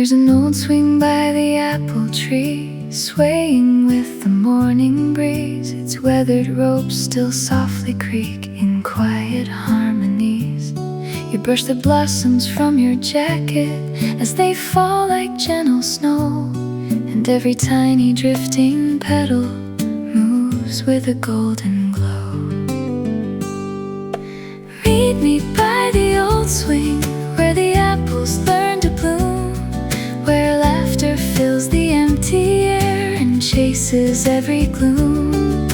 There's an old swing by the apple tree, swaying with the morning breeze. Its weathered ropes still softly creak in quiet harmonies. You brush the blossoms from your jacket as they fall like gentle snow, and every tiny drifting petal moves with a golden glow. Meet me by the old swing, where the apples learn to bloom, where laughter fills the empty air and chases every gloom.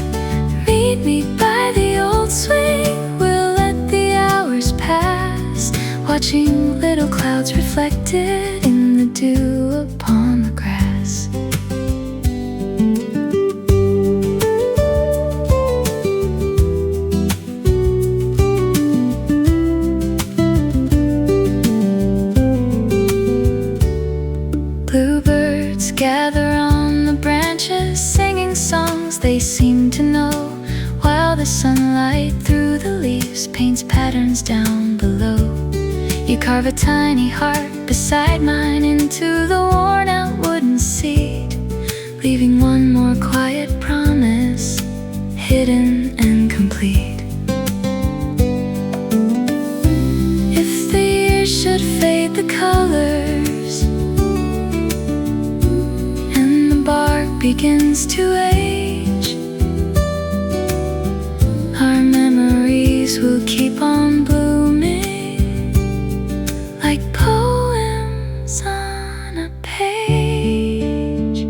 Meet me by the old swing, we'll let the hours pass, watching little clouds reflected in the dew upon the grass. Bluebirds gather on the branches, singing songs they seem to know, while the sunlight through the leaves paints patterns down below. You carve a tiny heart beside mine into the worn-out wooden seat, leaving one more quiet promise, hidden and complete. If the years should fade the colors and the bark begins to age, our memories will keep on blooming like poems on a page.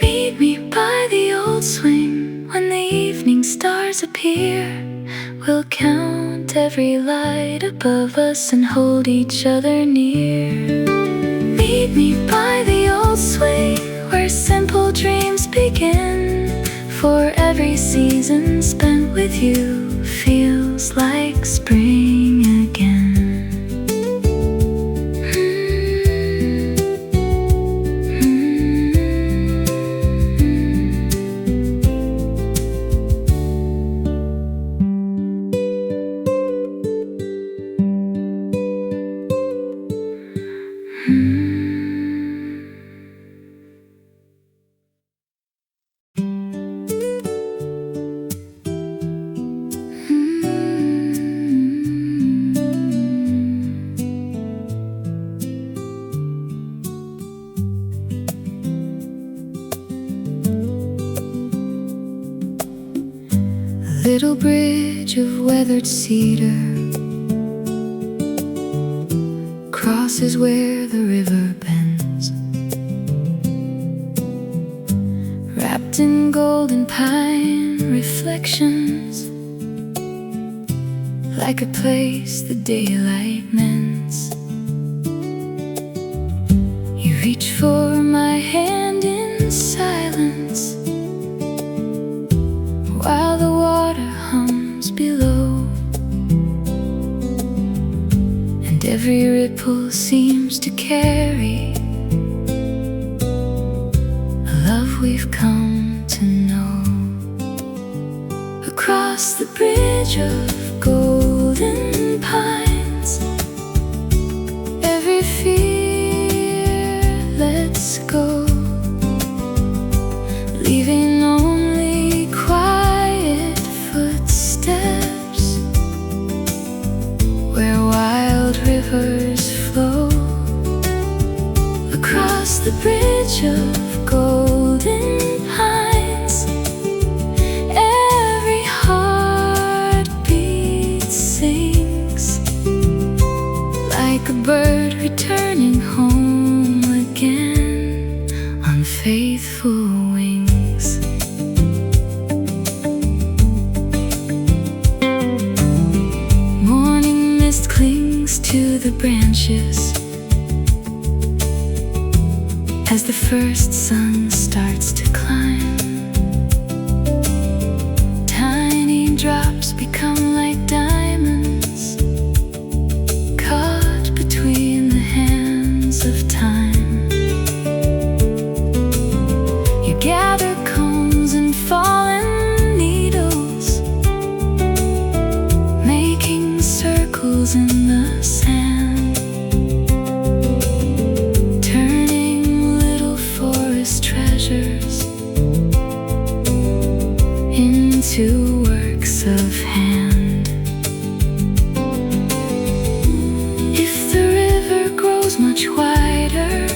Meet me by the old swing, when the evening stars appear. We'll count every light above us and hold each other near. Meet me by the old swing, where simple dreams begin, for every season spent with you feels like spring again. Little bridge of weathered cedar crosses where the river bends, wrapped in golden pine reflections, like a place the daylight mends. You reach for my hand in silence, while the water hums below, and every ripple seems to carry a love we've come to know. Across the bridge of golden pines, every fear lets go, leaving only quiet footsteps where wild rivers flow. Across the bridge of golden pines, every heartbeat sings like a bird returning home again on faithful wings. Morning mist clings to the branches as the first sun starts to climb. Tiny drops become like diamonds, caught between the hands of time. You gather cones and fallen needles, making circles in the sun. brighter,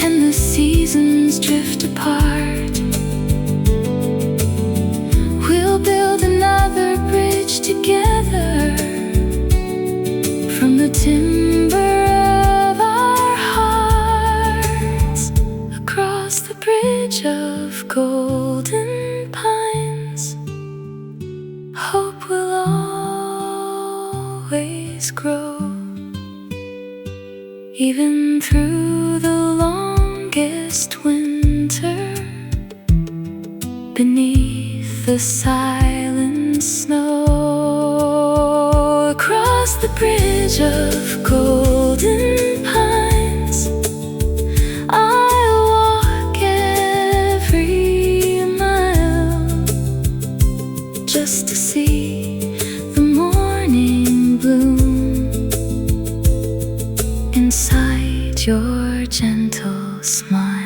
and the seasons drift apart. We'll build another bridge together from the timber of our hearts, across the bridge of golden pines. Hope will always grow, even through the longest winter, beneath the silent snow. Across the bridge of golden pines, I'll walk every mile, just to see the morning bloom inside your gentle smile.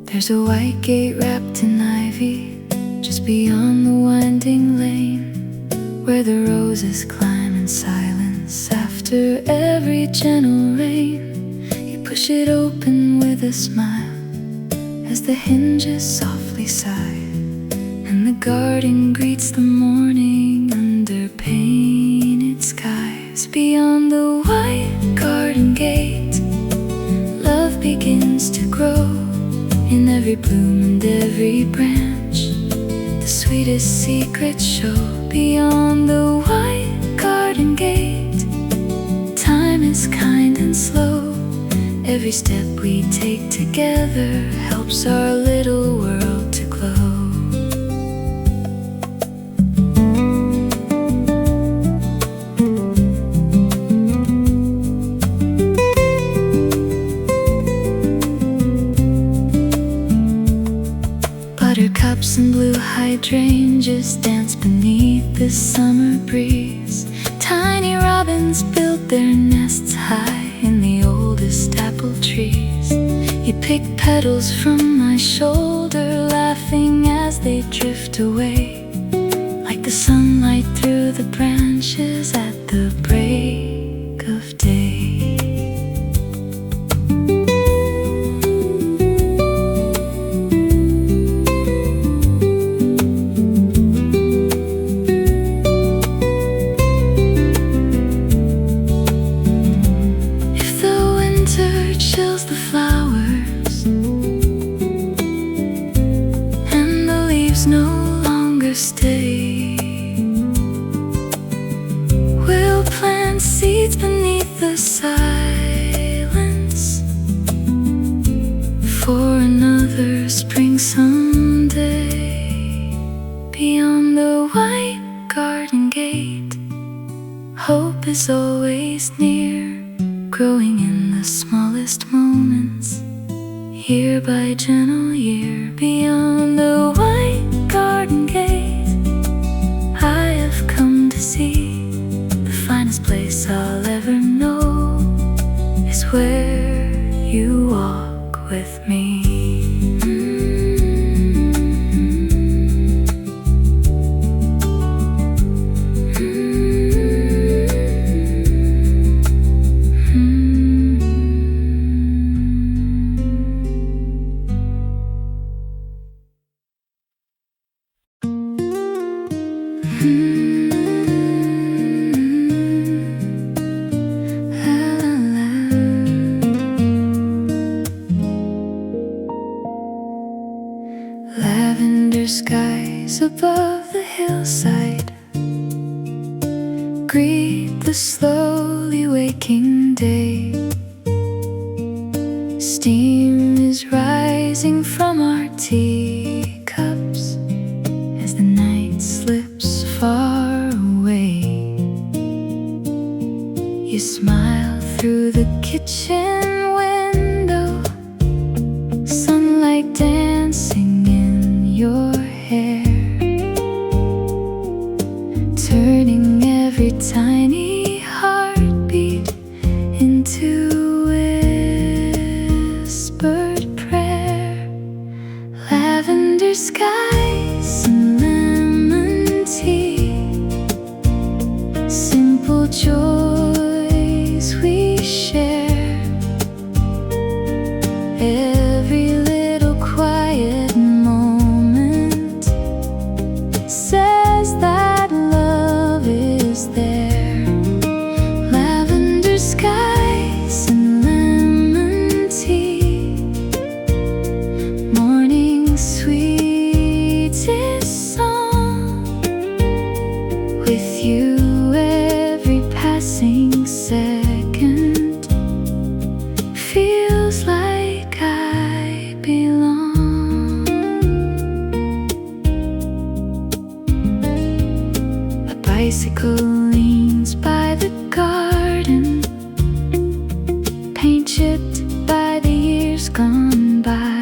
There's a white gate wrapped in ivy, just beyond the winding lane, where the roses climb in silence after every gentle rain. You push it open with a smile as the hinges softly sigh, and the garden greets the morning under painted skies. Beyond the white garden gate, love begins to grow in every bloom and every branch. The sweetest secrets show. Beyond the white garden gate, time is kind and slow. Every step we take together helps our little world to glow. Buttercups and blue hydrangeas dance beneath the summer breeze. Tiny robins build their nests high in the oldest apple trees. You pick petals from my shoulder, laughing as they drift away, like the sunlight through the branches at the break of day. Chills the flowers, and the leaves no longer stay. We'll plant seeds beneath the silence for another spring someday. Beyond the white garden gate, hope is always near, growing in the smallest moments, year by gentle year. Beyond the white garden gate, I have come to see the finest place I'll ever know is where you walk with me. Lavender skies above the hillside greet the slowly waking day. Steam is is rising from our teacups as the night slips far away. You smile through the kitchen window, sunlight dancing in your hair, turning every tiny heartbeat into whispered prayer. Lavender skies and lemon tea, simple joys we share. Every little quiet moment says that love is there. Lavender skies and lemon tea, morning sweetest song. With you every passing second feels like I belong. A bicycle leans by the garden, paint chipped by the years gone by.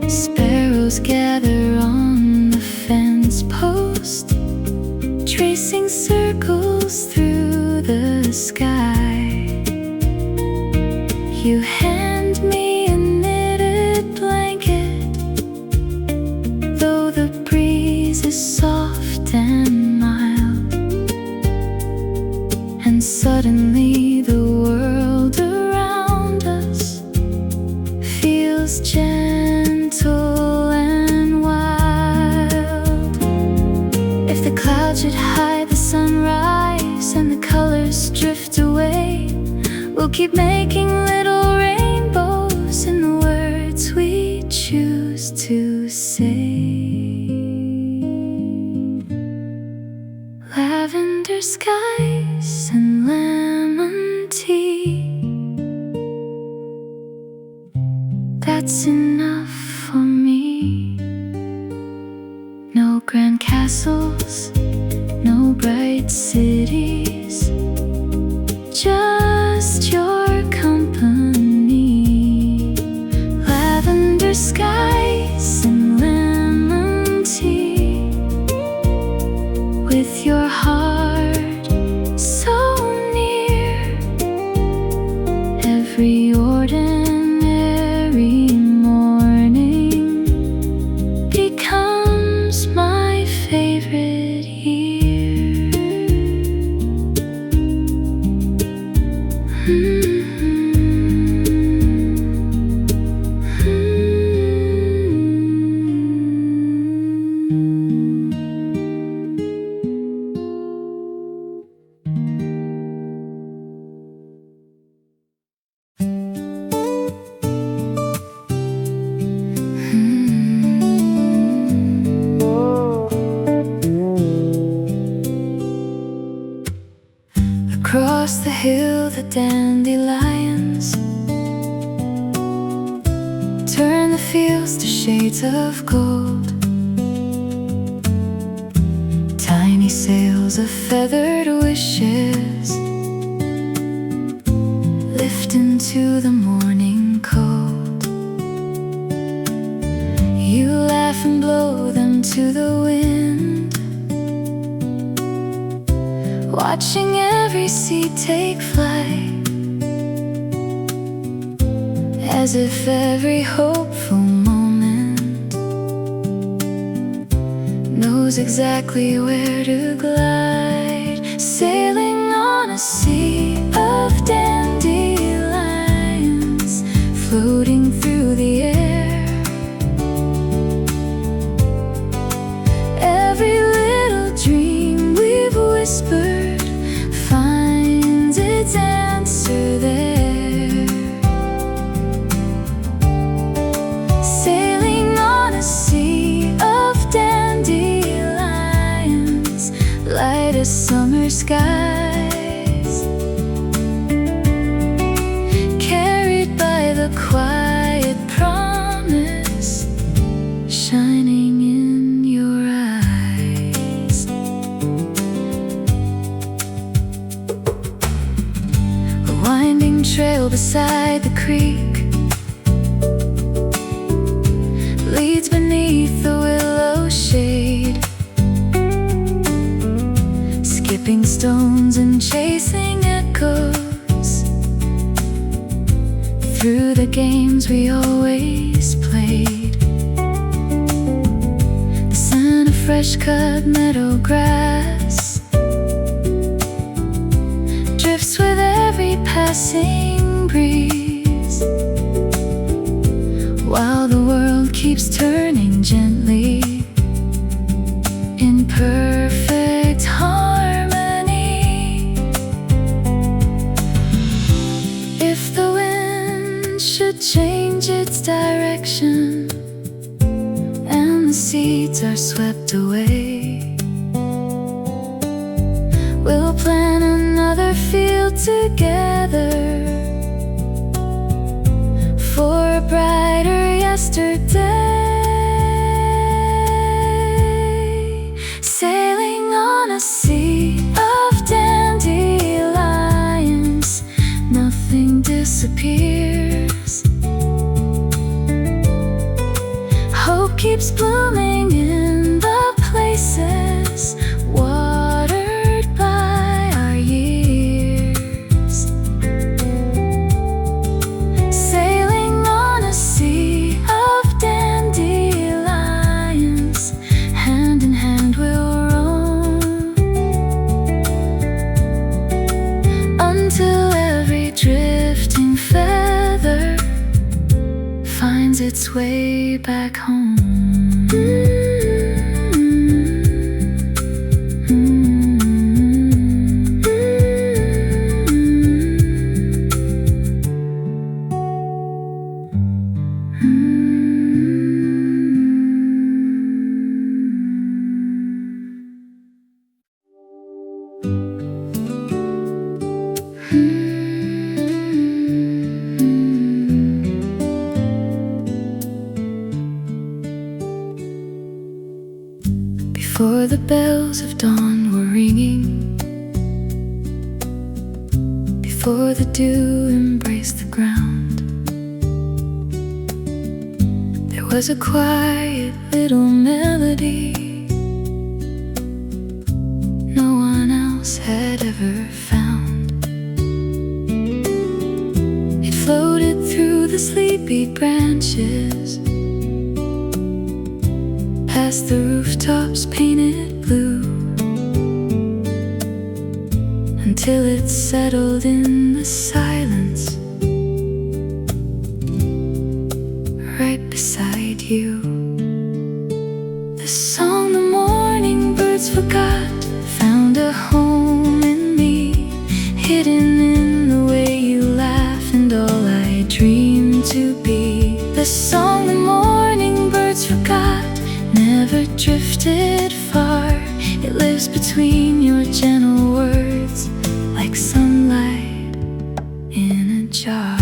Sparrows gather on the fence post, tracing circles through the sky. You hand me a knitted blanket, though the breeze is soft and mild, and suddenly the world around us feels gentle and wild. If the clouds should hide the sunrise and the colors drift away, we'll keep making little rainbows in the words we choose to say. Lavender skies and lemon tea, that's enough for me. No grand castles, no bright cities, just your company. Lavender skies and lemon tea, with your heart so near. Every ordinary morning becomes my favorite year. Across the hill, the dandelions turn the fields to shades of gold. Tiny sails of feathered wishes lift into the morning cold. You laugh and blow them to the wind, watching every seed take flight, as if every hopeful moment knows exactly where to glide. Sailing on a sea of dandelions, floating through the air. Every little dream we've whispered finds its answer there. Sailing on a sea of dandelions, light as summer skies, carried by the beside the creek leads beneath the willow shade, skipping stones and chasing echoes through the games we always played. The scent of fresh-cut meadow grass drifts with every passing breeze, while the world keeps turning gently in perfect harmony. If the wind should change its direction and the seeds are swept away, we'll plan another field together for a brighter yesterday. Sailing on a sea of dandelions, nothing disappears. Hope keeps blooming in the places watered by our years. Sailing on a sea of dandelions, hand in hand we'll roam until every drifting feather finds its way back home. Before the bells of dawn were ringing, before the dew embraced the ground, there was a quiet little melody no one else had ever found. It floated through the sleepy branches, past the rooftops painted blue, until it settled in the silence right beside you. The song the morning birds forgot found a home in me, hidden in the way you laugh and all I dreamed to be. The song the morning birds forgot never drifted far. It lives between your gentle words, like sunlight in a jar.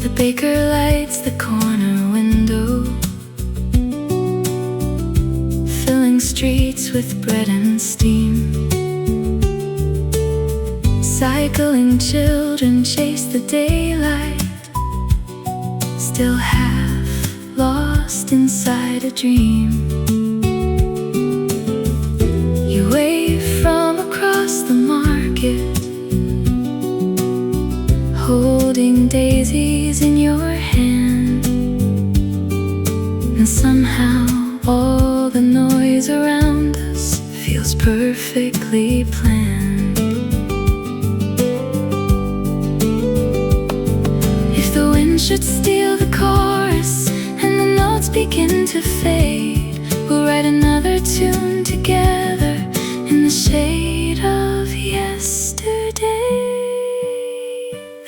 The baker lights the corner window, filling streets with bread and steam. Cycling children chase the daylight, still half lost inside a dream. You wave from across the market, holding daisies in your hand, and somehow all the noise around us feels perfectly planned. Should steal the chorus and the notes begin to fade, we'll write another tune together in the shade of yesterday.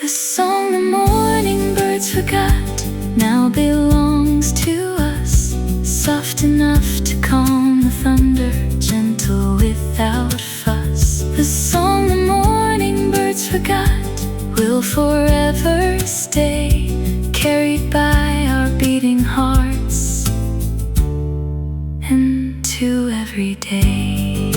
The song the morning birds forgot now belongs to us, soft enough to calm the thunder, gentle without fuss. The song the morning birds forgot will forever stay, carried by our beating hearts into every day.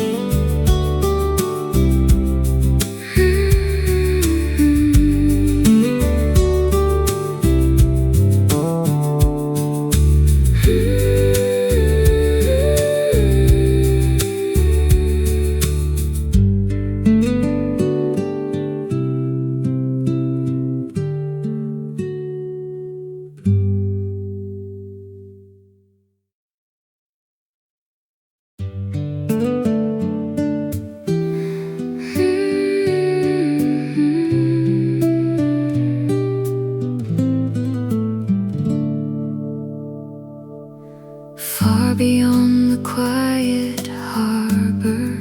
Far beyond the quiet harbor,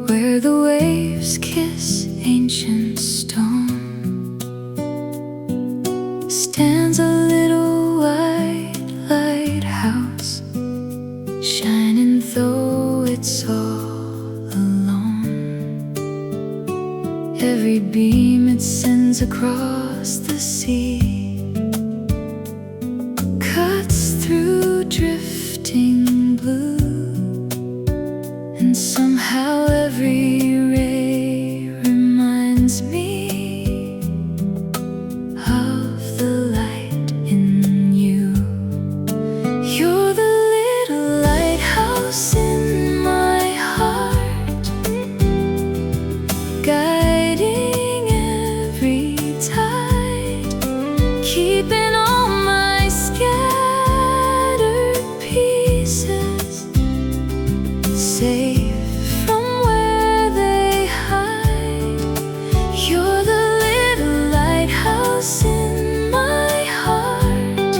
where the waves kiss ancient stone, stands a little white lighthouse, shining though it's all alone. Every beam it sends across the sea cuts through drifting blue, and somehow every ray reminds me of the light in you. You're the little lighthouse in my heart, guiding every tide, keeping all my scattered pieces safe from where they hide. You're the little lighthouse in my heart,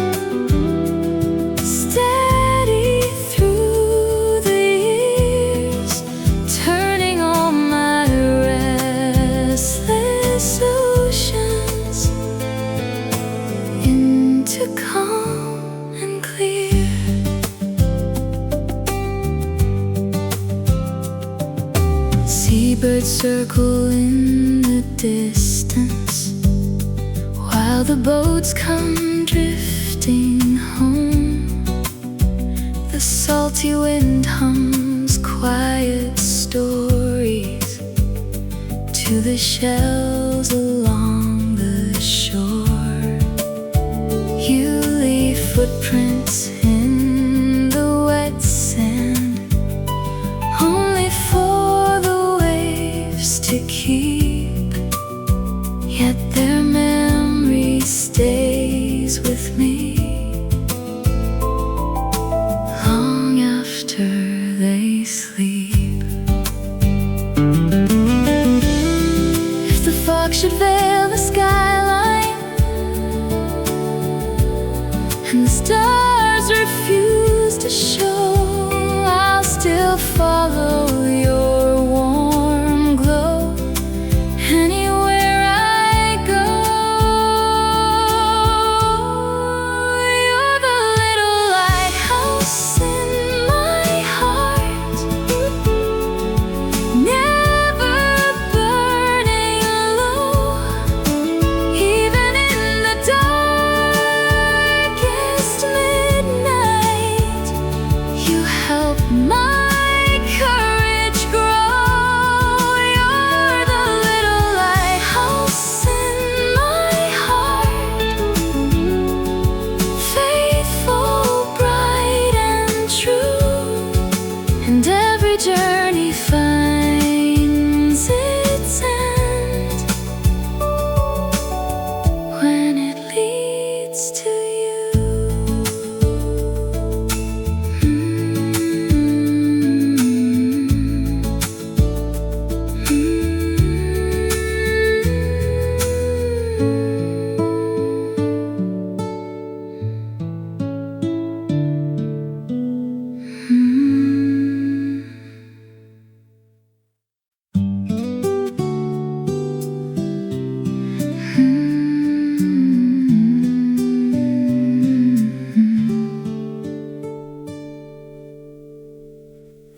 steady through the years, turning all my restless oceans into calm and clear. Seabirds circle in the distance, while the boats come drifting home. The salty wind hums quiet stories to the shells along the shore. You leave footprints in the wet sand, only for the waves to keep, yet their memory stays with me long after they sleep. If the fog should veil the skyline and the stars refuse to show, I'll still follow your warm glow anywhere I go. You're the little lighthouse in my heart, never burning low, even in the darkest midnight. You help my courage grow. You're the little lighthouse in my heart, faithful, bright and true, and every journey finds its end when it leads to you.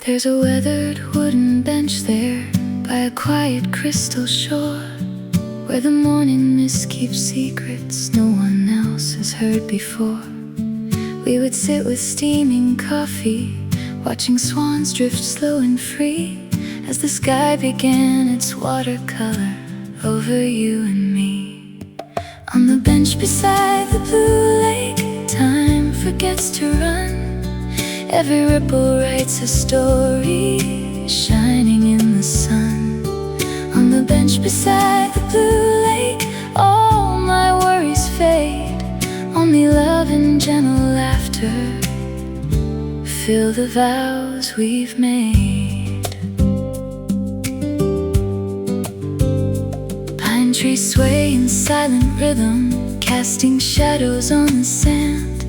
There's a weathered wooden bench there by a quiet crystal shore, where the morning mist keeps secrets no one else has heard before. We would sit with steaming coffee, watching swans drift slow and free, as the sky began its watercolor over you and me. On the bench beside the blue lake, time forgets to run. Every ripple writes a story, shining in the sun. On the bench beside the blue lake, all my worries fade. Only love and gentle laughter fill the vows we've made. Pine trees sway in silent rhythm, casting shadows on the sand.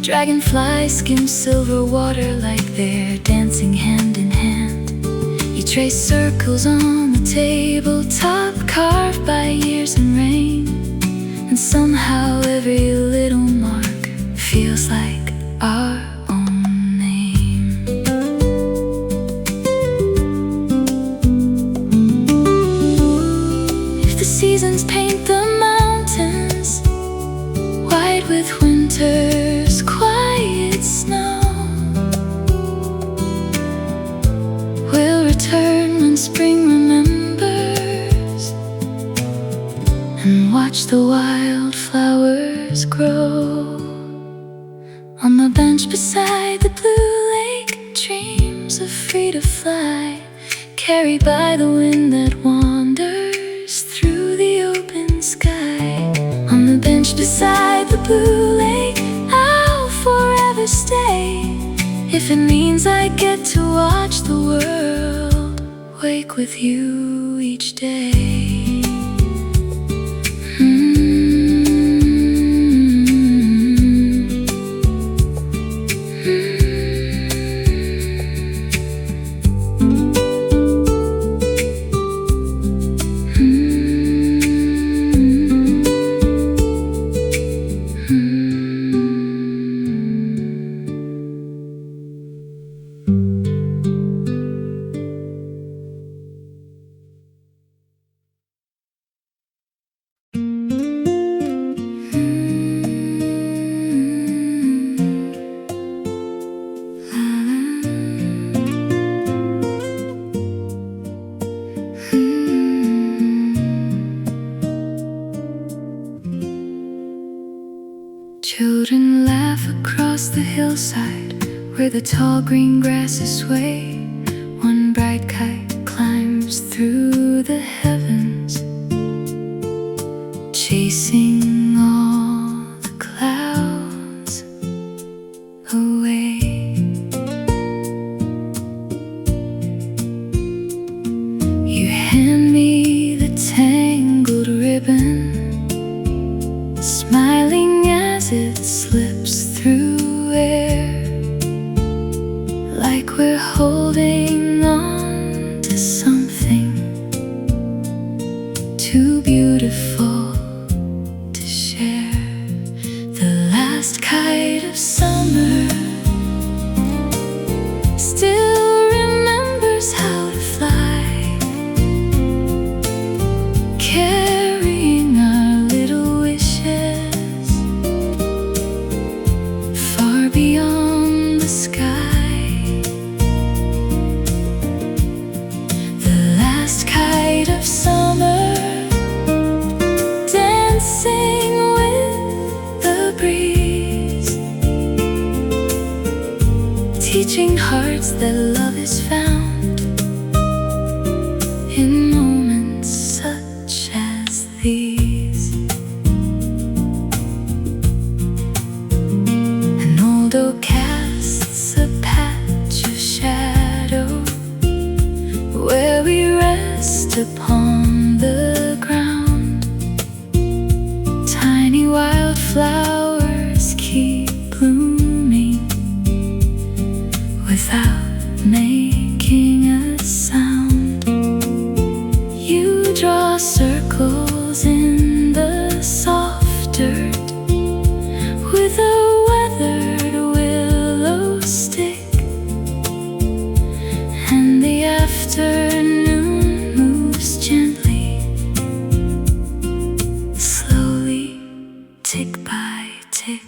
Dragonflies skim silver water like they're dancing hand in hand. You trace circles on the tabletop, carved by years and rain, and somehow every little mark feels like our own name. If the seasons paint the mountains white with winter's quiet snow, we'll return when spring remembers and watch the wildflowers grow. On the bench beside the blue lake, dreams are free to fly, carried by the wind that wanders through the open sky. On the bench beside the blue lake, I'll forever stay, if it means I get to watch the world wake with you each day. Children laugh across the hillside where the tall green grasses sway. One bright kite climbs through the heavens, chasing all the clouds away. You hand me the tangled ribbon, smiling as it slips through air, like we're holding on to something too beautiful to share. The last kite of summer still remembers how to fly, carrying our little wishes far beyond the sky. The last kite of summer, dancing with the breeze, teaching hearts that love is found in moments such as these. An old oak casts a patch of shadow where we rest upon the ground. Tiny wildflowers keep blooming without making a sound. You draw circles in the soft dirt with a weathered willow stick, and the afternoon moves gently, slowly, tick by tick.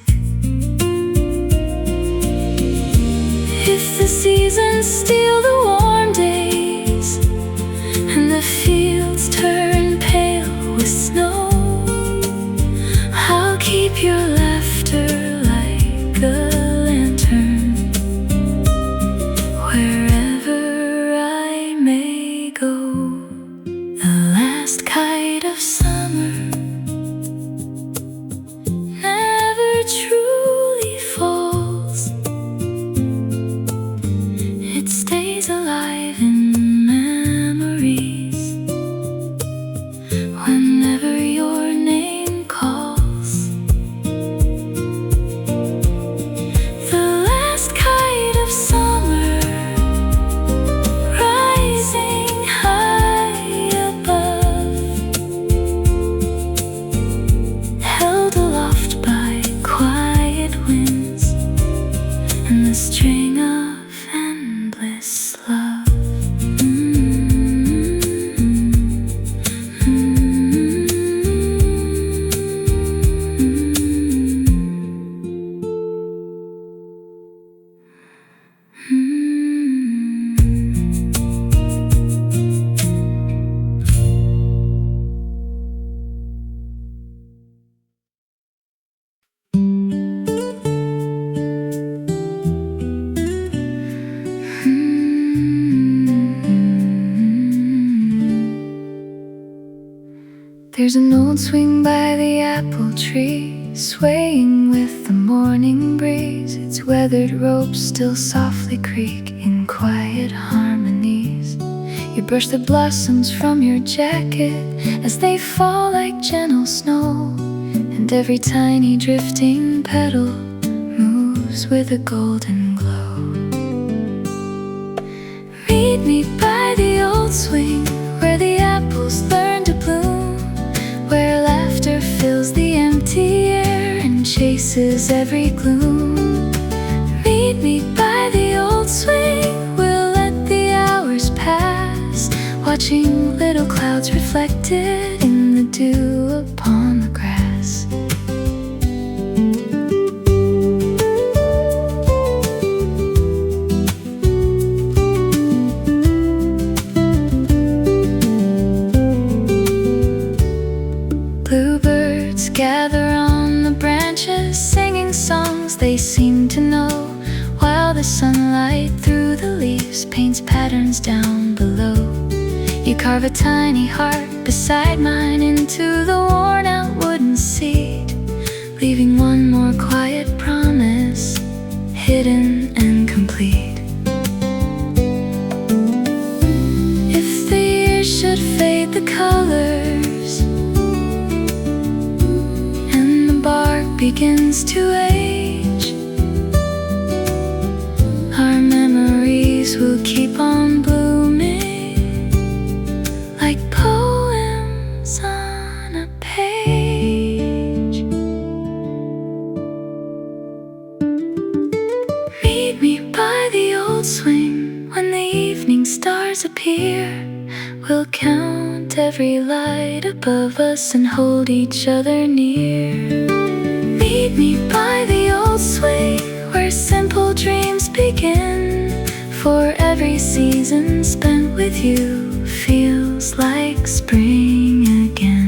The seasons steal the warm days, and the fields turn pale with snow. I'll keep your laughter like a lantern wherever I may go. The last kite of summer never truly falls. It stays alive in memories whenever your name calls. The last kite of summer, rising high above, held aloft by quiet winds and the string of endless love. There's an old swing by the apple tree, swaying with the morning breeze. Its weathered ropes still softly creak in quiet harmonies. You brush the blossoms from your jacket as they fall like gentle snow, and every tiny drifting petal moves with a golden glow. Meet me by the old swing where the apples learn to bloom, where laughter fills the empty air and chases every gloom. Meet me by the old swing, we'll let the hours pass, watching little clouds reflected in the dew upon the grass. Bluebirds gather on the branches, singing songs they seem to know, while the sunlight through the leaves paints patterns down below. You carve a tiny heart beside mine into the worn-out wooden seat, leaving one more quiet promise, hidden and complete. If the years should fade the colors and the bark begins to age, our memories will keep on blooming like poems on a page. Meet me by the old swing when the evening stars appear. We'll count every light above us and hold each other near. Meet me by the old swing where simple dreams begin, for every season spent with you feels like spring again.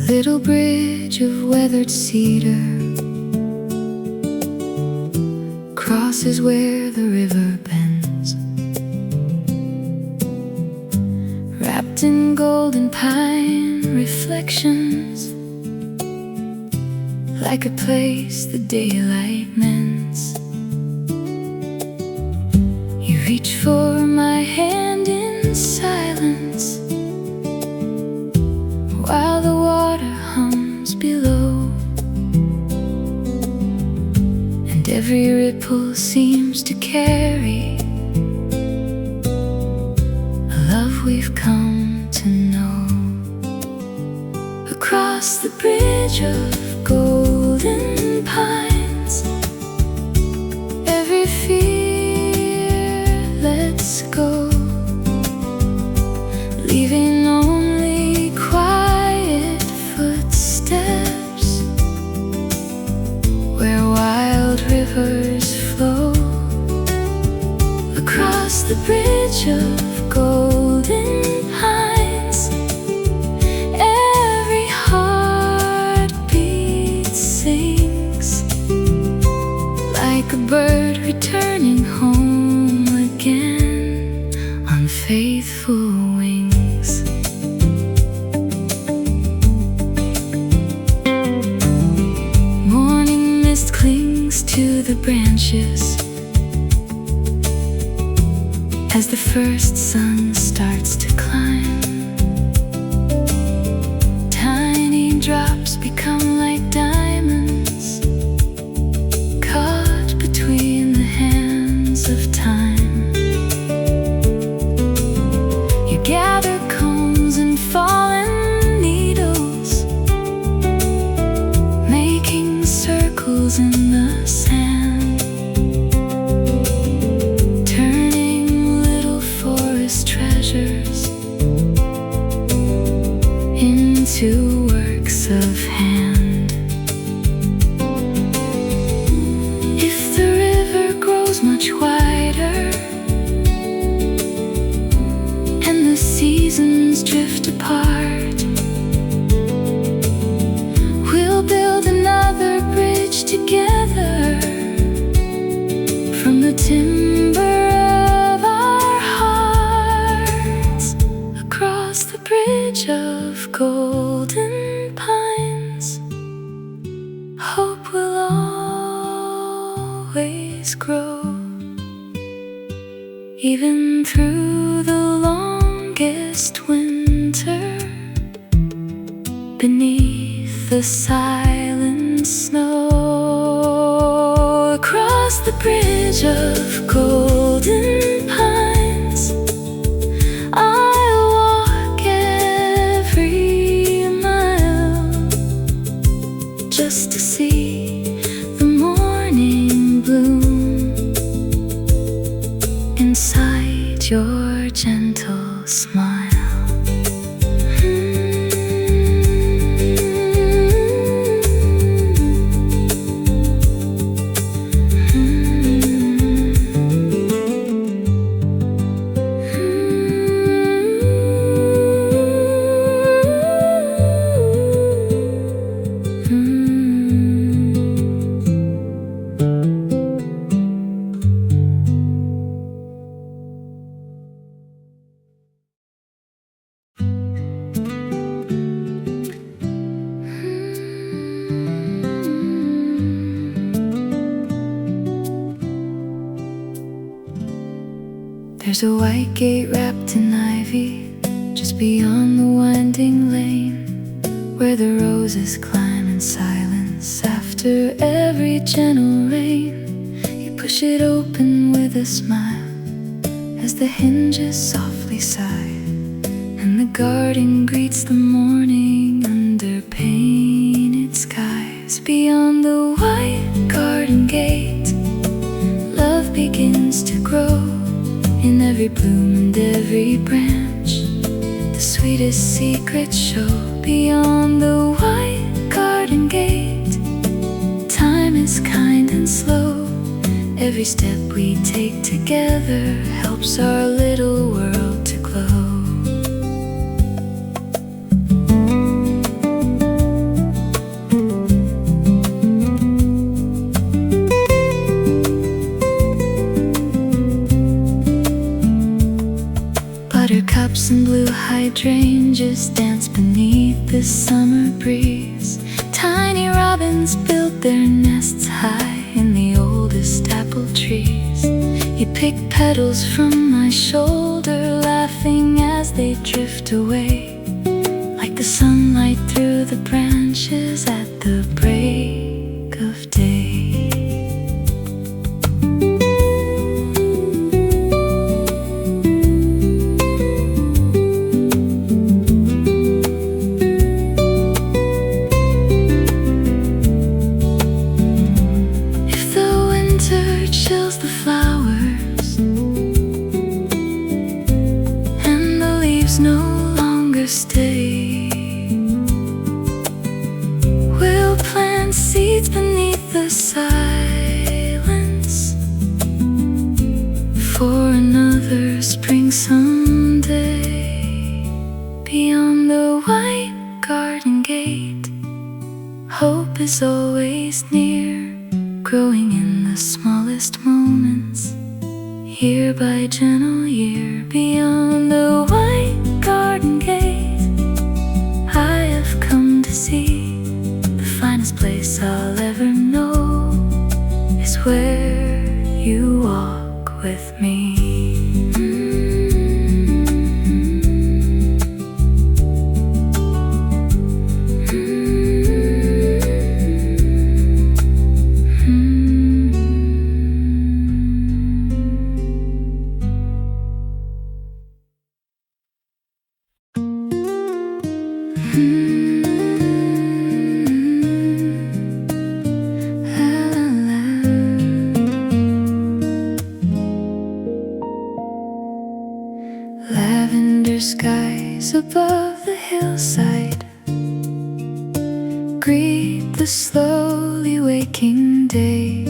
Little bridge of weathered cedar crosses where the river bends, wrapped in golden pine reflections, like a place the daylight mends. You reach for my hand in silence, Every ripple seems to carry a love we've come to know. Across the bridge of golden pines, every fear lets go, leaving only quiet footsteps where wild rivers flow. Across the bridge of golden pines, every heartbeat sings like a bird returning home again on faithful wings. Morning mist clings to the branches as the first sun starts to climb. Tiny drops become like diamonds caught between the hands of time. You gather cones and fallen needles, making circles in the sand, turning little forest treasures into works of hand. If the river grows much wider and the seasons drift apart, we'll build another bridge together from the timber of our hearts. Across the bridge of golden pines, hope will always grow, even through the longest winter, beneath the silent snow. Across the bridge of golden pines, I'll walk every mile just to see the morning bloom inside your gentle smile. There's a white gate wrapped in ivy just beyond the winding lane, where the roses climb in silence after every gentle rain. You push it open with a smile as the hinges softly sigh, and the garden greets the morning under painted skies. Beyond the white garden gate, love begins to grow in every bloom and every branch. The sweetest secrets show. Beyond the white garden gate, time is kind and slow. Every step we take together helps our little world to glow. Buttercups and blue hydrangeas dance beneath the summer breeze. Tiny robins build their nests high in the oldest apple trees. You pick petals from my shoulder, laughing as they drift away, like the sunlight through the branches at the break of day. first day. We'll plant seeds beneath the silence for another spring someday. Beyond the white garden gate, hope is always near, growing in the smallest moments, year by gentle year. Beyond the white garden gate, I have come to see the finest place I'll ever know is where you walk with me. Lavender skies above the hillside greet the slowly waking day.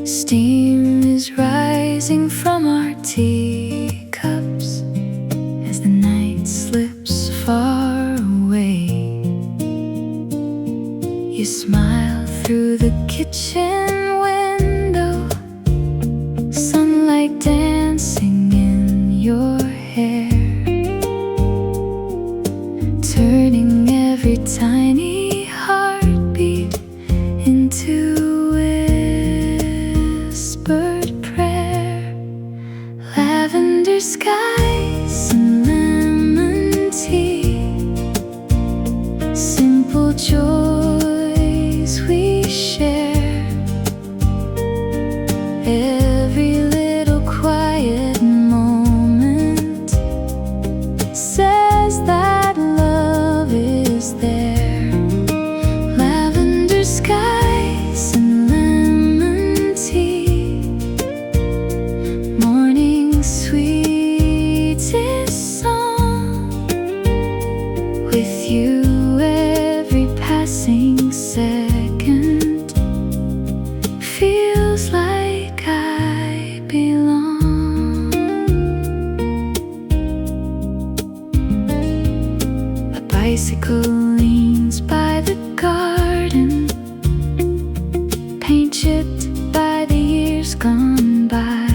Steam is rising from our teacups as the night slips far away. You smile through the kitchen window, sunlight dancing in your hair, turning every tiny heartbeat into whispered prayer. Lavender skies and lemon tea, simple joys we share. Every little quiet moment says that love is there. Lavender skies and lemon tea, morning sweetest song. With you every passing second feels like I belong. A bicycle leans by the garden, paint chipped by the years gone by.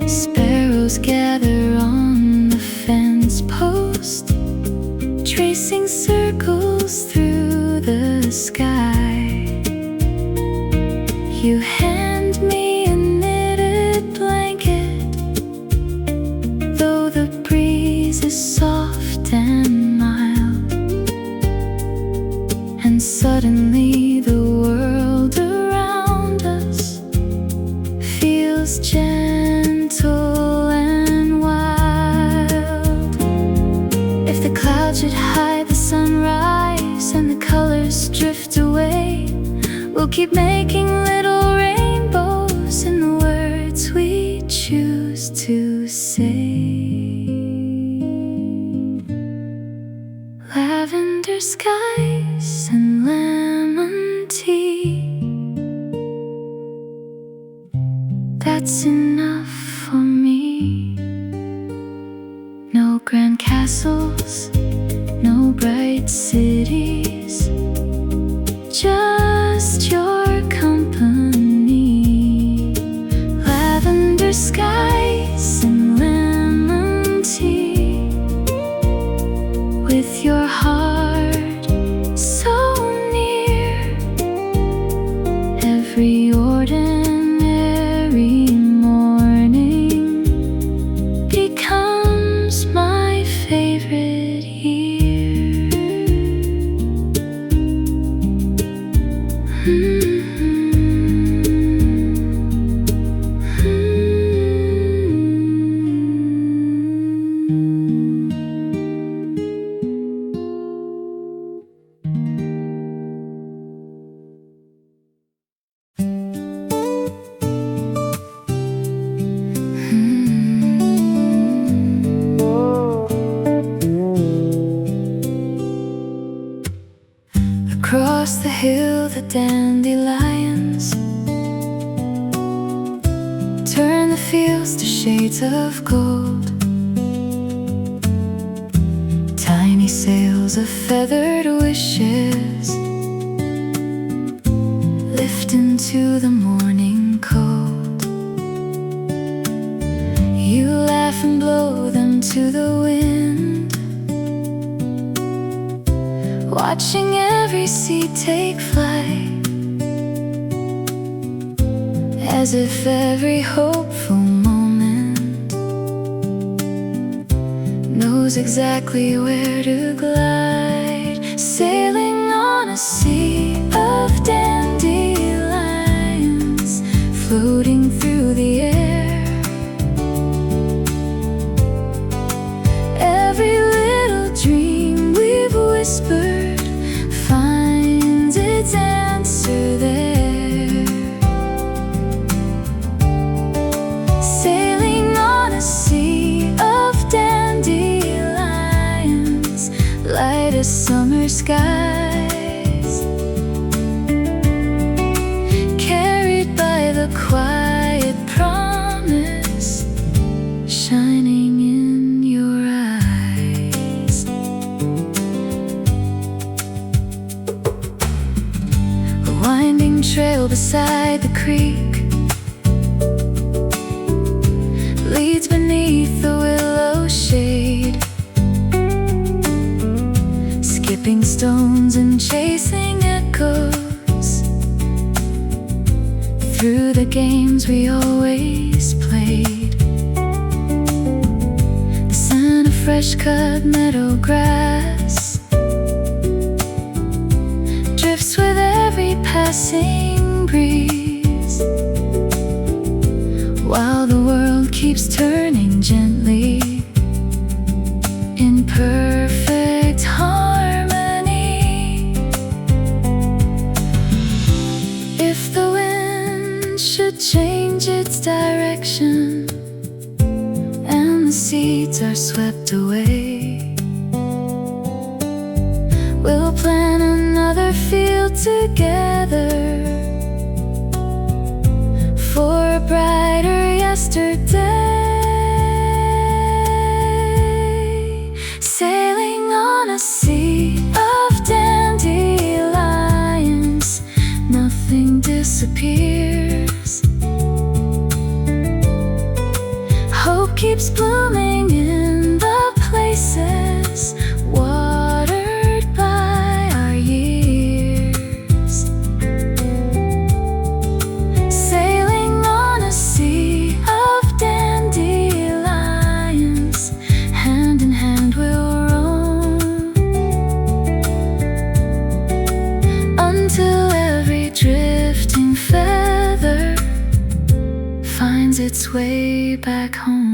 Sparrows gather on the fence post, tracing circles through the sky. You hand me a knitted blanket, though the breeze is soft and mild, and suddenly the world around us feels gentle and wild. If the clouds should hide the sunrise and the colors drift away, we'll keep making little rainbows in the words we choose to say. Lavender skies and lemon tea, that's enough for me. No grand castles, no bright cities, just your company. Lavender skies and lemon tea, with your heart so near. Every ordinary morning becomes my favorite year. dandelions, turn the fields to shades of gold. Tiny sails of feathered wishes lift into the morning cold. You laugh and blow them to the wind, watching every seed take flight, as if every hopeful moment knows exactly where to glide. Sailing on a sea of dandelions, floating through the air. Every little dream we've whispered finds its answer there. Sailing on a sea of dandelions, light as summer skies, carried by the quiet promise shining in your eyes. A winding trail beside the creek leads beneath the willow shade, skipping stones and chasing echoes through the games we always played. The scent of fresh cut meadow grass drifts with every passing breeze, while the world keeps turning gently in perfect harmony. If the wind should change its direction and the seeds are swept away, we'll plan another field together for a brighter yesterday. Sailing on a sea of dandelions, nothing disappears. Hope keeps blooming in the places watered by our years. Sailing on a sea of dandelions, hand in hand we'll roam, until every drifting feather finds its way back home.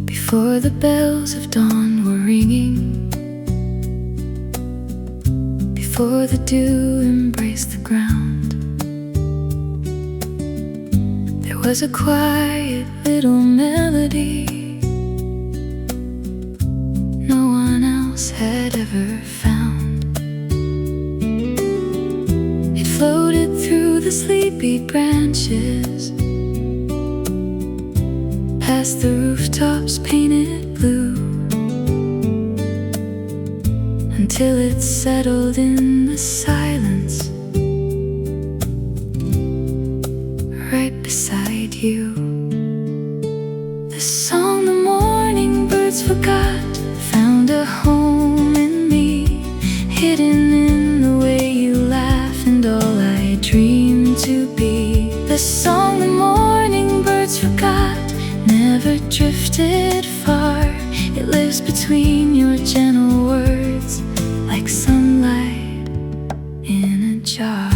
Before the bells of dawn were ringing, before the dew embraced the ground, there was a quiet little melody no one else had ever found. It floated through the sleepy branches, past the rooftops painted blue, until it settled in the silence right beside you. The song the morning birds forgot found a home in me, hidden in the way you laugh and all I dreamed to be. The song the morning birds forgot never drifted far. It lives between your gentle words, like sunlight jar.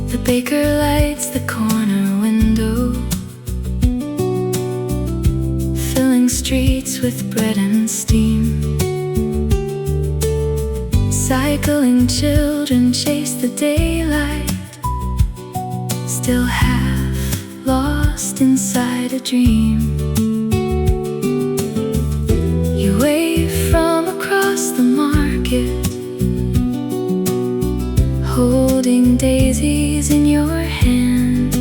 The baker lights the corner window, filling streets with bread and steam. Cycling children chase the daylight, still half lost inside a dream. You wave from across the market, holding daisies in your hand,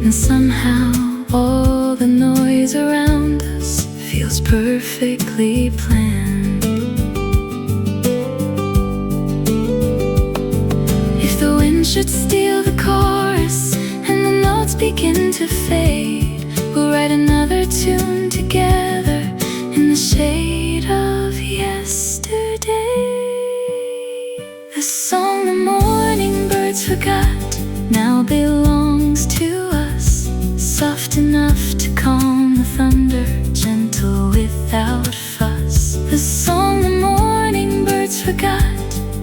and somehow all the noise around us feels perfectly planned. If the wind should steal the chorus and the notes begin to fade, we'll write another tune together in the shade of yesterday. The song the morning birds forgot now belongs to us, soft enough to calm the thunder, gentle without fuss. The song the morning birds forgot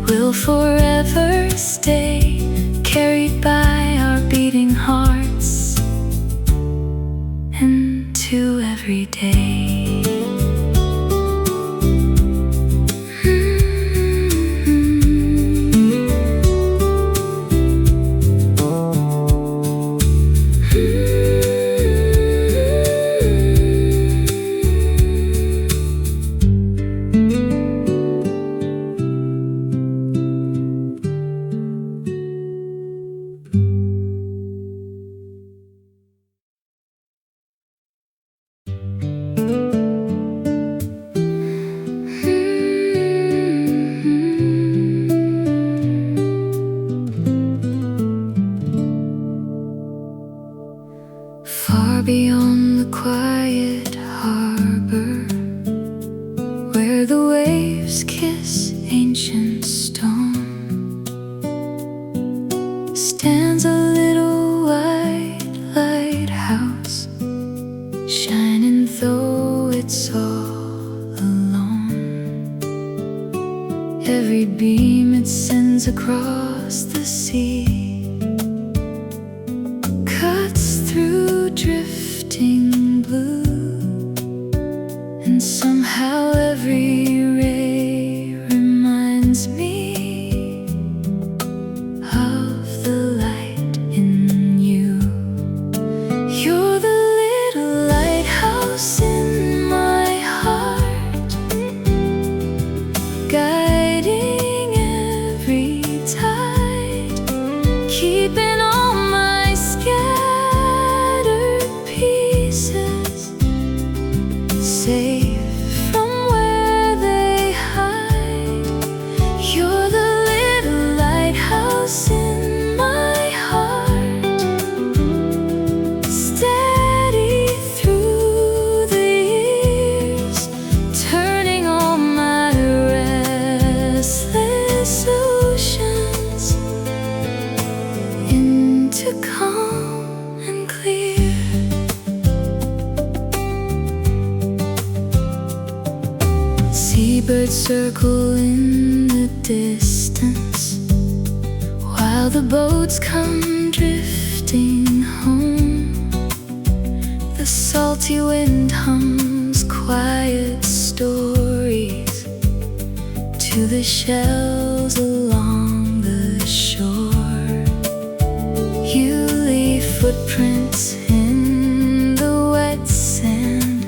will forever stay, carried by our beating hearts into every day. Far beyond the quiet harbor, where the waves kiss ancient stone, stands a little white lighthouse, shining though it's all alone. Every beam it sends across the sea cuts through drifting blue, and somehow every ray reminds me of the light in you. You're the little lighthouse in my heart, guiding every tide, keeping all my scattered pieces safe from where they hide. You're the little lighthouse in my heart, steady through the years, turning all my restless oceans into calm and clear. Seabirds circle in the distance, while the boats come drifting home. The salty wind hums quiet stories to the shells along the shore. You leave footprints in the wet sand,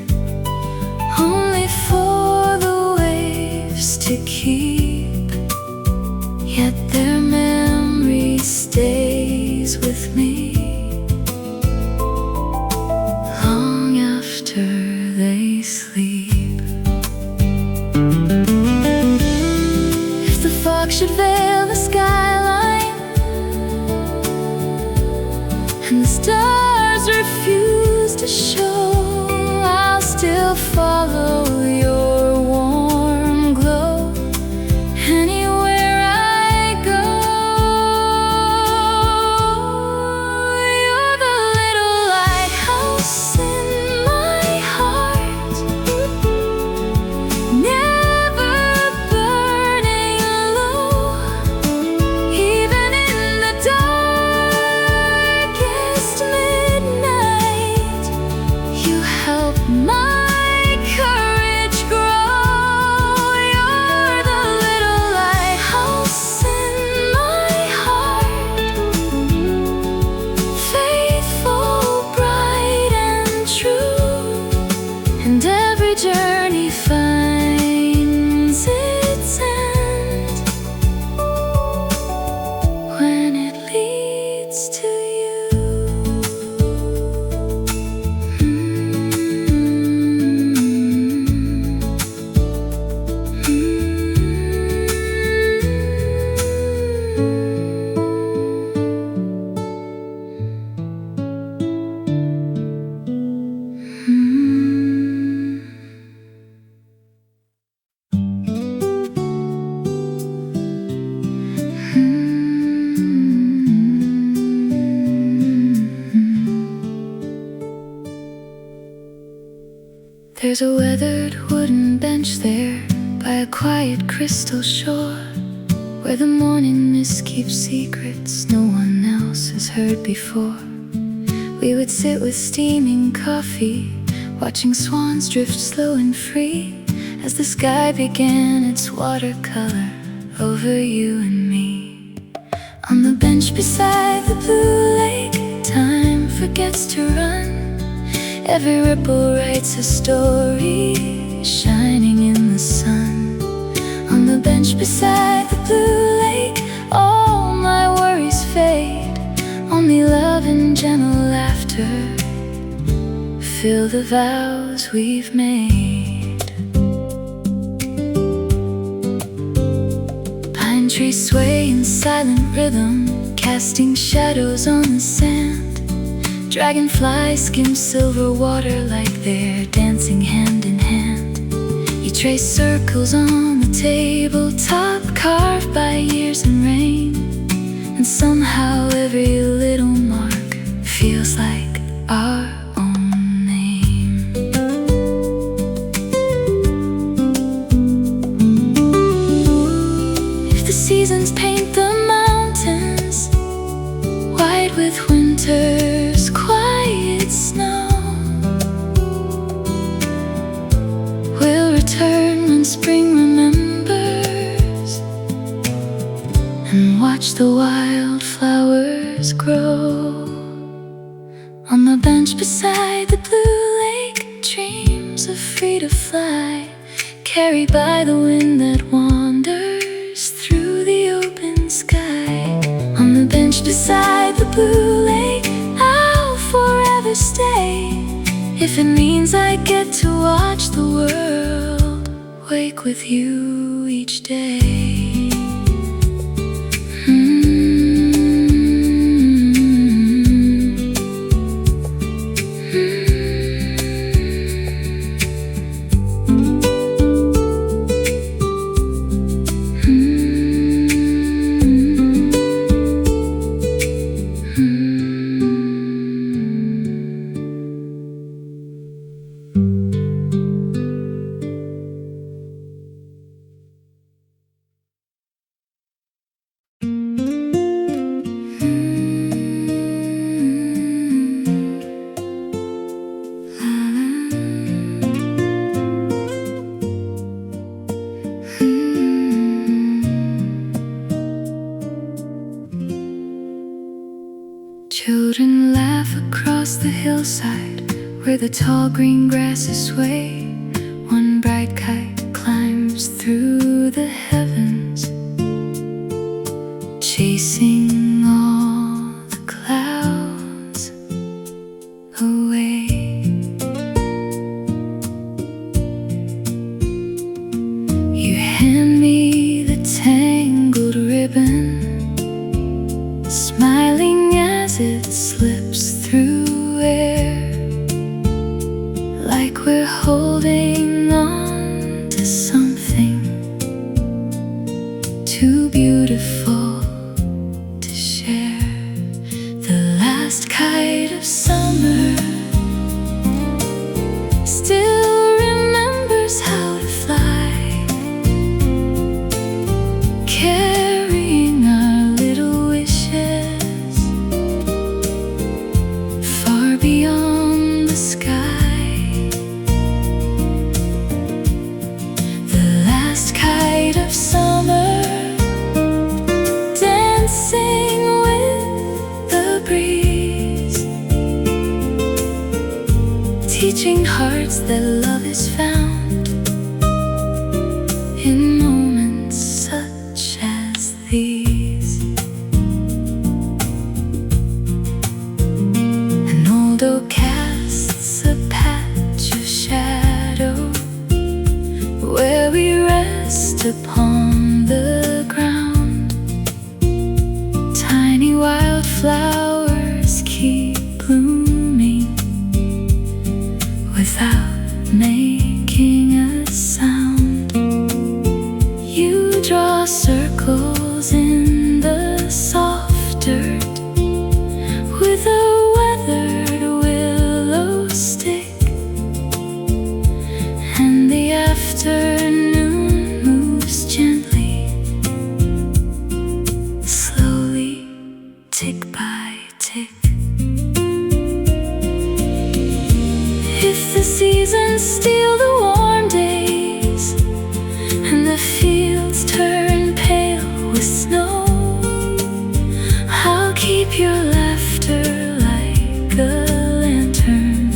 only for the waves to keep, yet their memory stays with me long after they sleep. If the fog should veil the skyline and the stars There's a weathered wooden bench there by a quiet crystal shore, where the morning mist keeps secrets no one else has heard before. We would sit with steaming coffee, watching swans drift slow and free, as the sky began its watercolor over you and me. On the bench beside the blue lake, time forgets to run. Every ripple writes a story, shining in the sun. On the bench beside the blue lake, all my worries fade. Only love and gentle laughter fill the vows we've made. Pine trees sway in silent rhythm, casting shadows on the sand. Dragonflies skim silver water like they're dancing hand in hand. You trace circles on the tabletop, carved by years and rain, and somehow every little mark feels like our own name. If the seasons paint the mountains white with winter's quiet snow, we'll return when spring remembers and watch the wildflowers grow. On the bench beside the blue lake, dreams are free to fly, carried by the wind that wanders through the open sky. On the bench beside the blue lake, I'll forever stay, if it means I get to watch the world wake with you each day. Children laugh across the hillside where the tall green grasses sway. One bright kite climbs through the heavens, chasing all the clouds away. You hand me the tangled ribbon, smiling as it slips through air, like we're holding on to something too beautiful to share. The last kite of summer still remembers how to fly, carrying our little wishes far beyond the sky. The last kite of summer, dancing with the breeze, teaching hearts that love is found in moments such as these. An old oak casts a patch of shadow where we rest upon the ground. Tiny wildflowers keep blooming without making a sound. You draw circles in the soft dirt with a weathered willow stick, the fields turn pale with snow, I'll keep your laughter like a lantern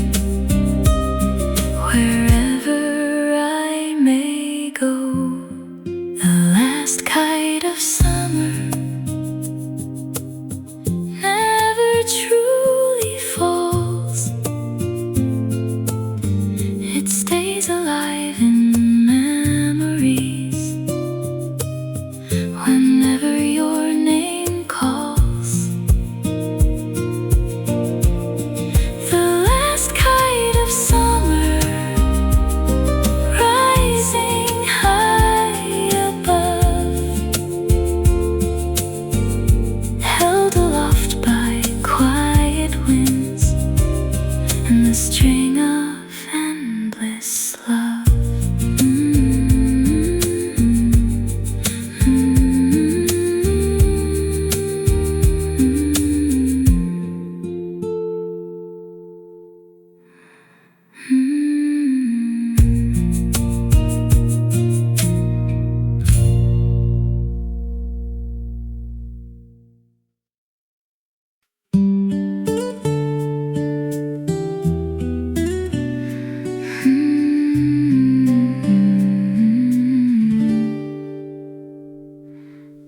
wherever I may go. The last kite of summer never truly falls. It stays alive in memories whenever your name calls. The last kite of summer, rising high above, held aloft by quiet winds and the string of endless love.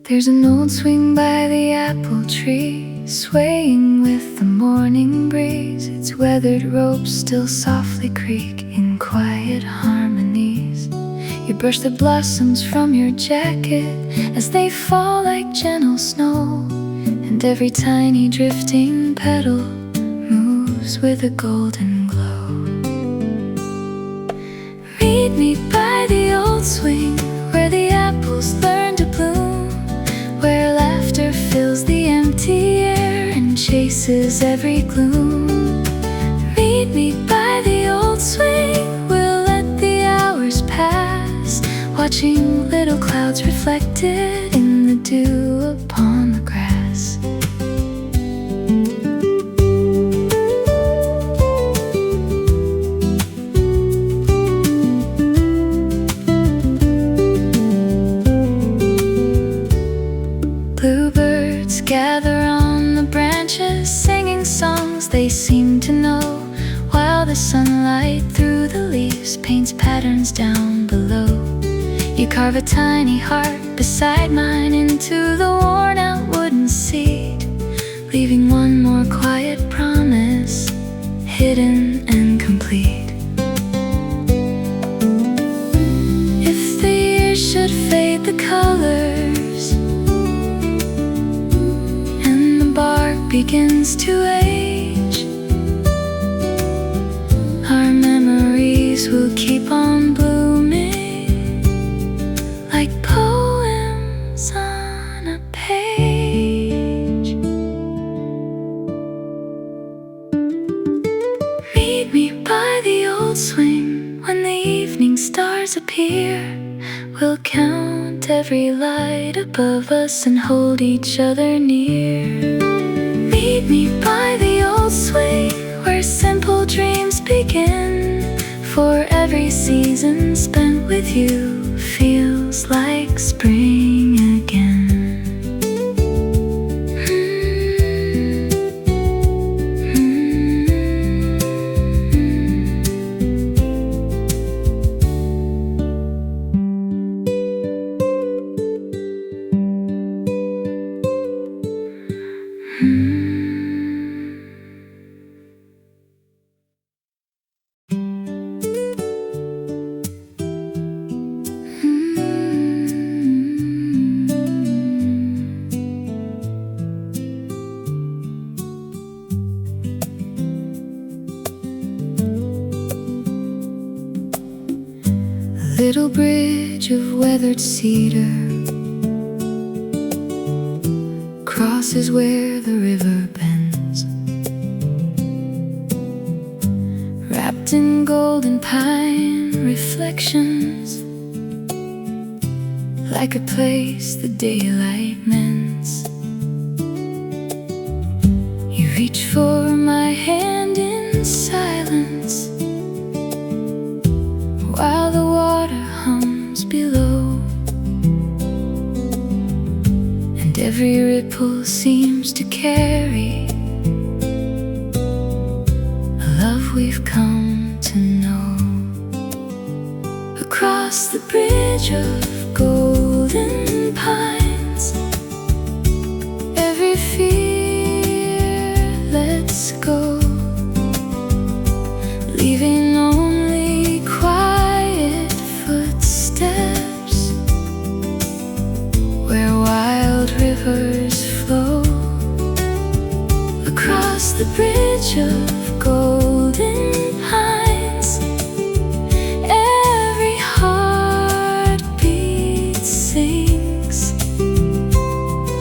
There's an old swing by the apple tree, swaying with the morning breeze. Its weathered ropes still softly creak in quiet harmonies. You brush the blossoms from your jacket as they fall like gentle snow, and every tiny drifting petal moves with a golden glow. Meet me by the old swing where the apples learn to bloom, where laughter fills the empty air and chases every gloom. Meet me by the old swing, we'll let the hours pass, watching little clouds reflected in the dew upon the grass. Bluebirds gather on the branches, singing songs they seem to know, while the sunlight through the leaves paints patterns down below. You carve a tiny heart beside mine into the worn-out wooden seat, leaving one more quiet promise, hidden and complete. If the years should fade the colors and the bark begins to age, our memories will keep on blooming like poems on a page. Meet me by the old swing when the evening stars appear. We'll count every light above us and hold each other near. Meet me by the old swing where simple dreams begin, for every season spent with you feels like spring again. Little bridge of weathered cedar crosses where the river bends, wrapped in golden pine reflections, like a place the daylight mends. You reach for my hand in silence while the water hums below. Every ripple seems to carry a love we've come to know. Across the bridge of golden pines, every fear lets go, leaving only quiet footsteps where wild rivers flow. Across the bridge of golden pines, every heartbeat sings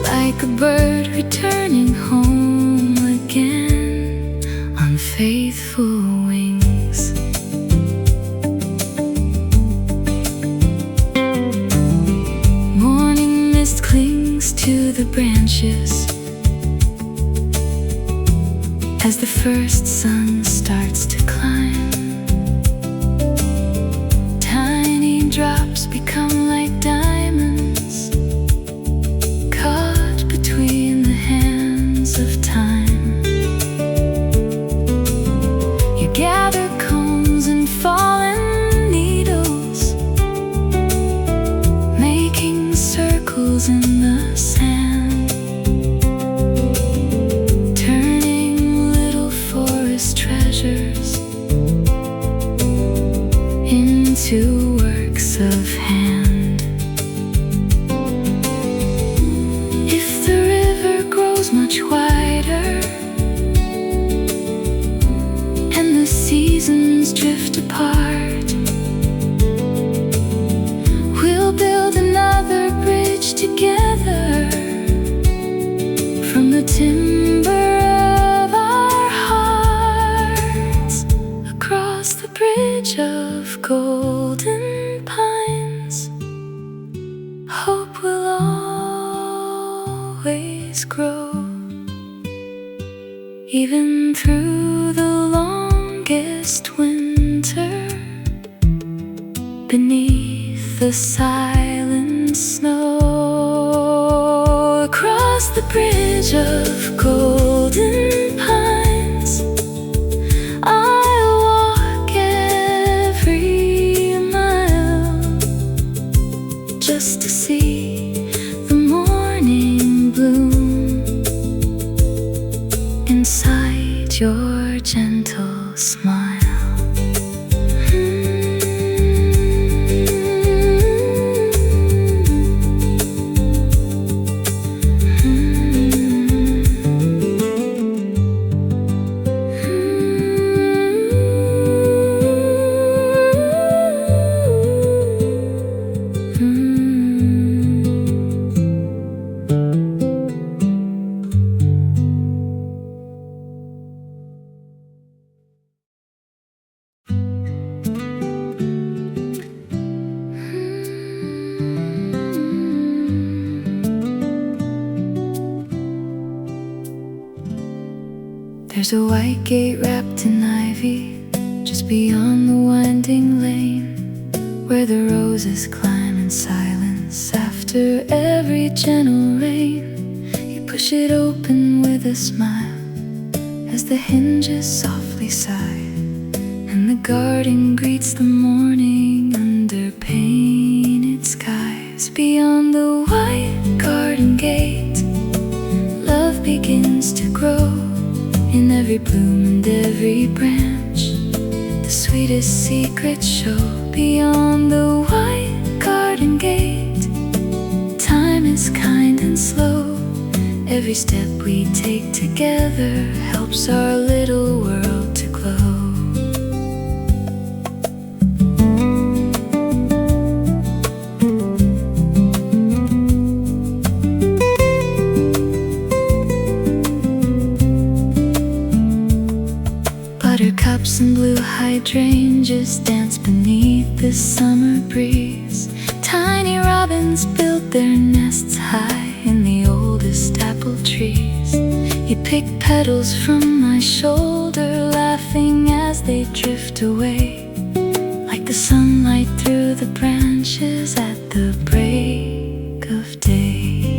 like a bird returning home again on faithful wings. Morning mist clings to the branches as the first sun starts to climb. Tiny drops become like diamonds caught between the hands of time. You gather cones and fallen needles, making circles in the sand, turning little forest treasures into works of hand. If the river grows much wider and the seasons drift apart, we'll build another bridge together from the timber of our hearts. Across the bridge of golden pines, hope will always grow, even through the longest winter, beneath the silent snow. Across the bridge of golden pines, I'll walk every mile just to see the morning bloom inside your gentle smile. There's a white gate wrapped in ivy just beyond the winding lane, where the roses climb in silence after every gentle rain. You push it open with a smile as the hinges softly sigh, and the garden greets the morning under painted skies. Beyond the white garden gate, love begins to grow in every bloom and every branch. The sweetest secrets show. Beyond the white garden gate, time is kind and slow. Every step we take together helps our little world to glow. Buttercups and blue hydrangeas dance beneath the summer breeze. Tiny robins build their nests high in the oldest apple trees. You pick petals from my shoulder, laughing as they drift away, like the sunlight through the branches at the break of day.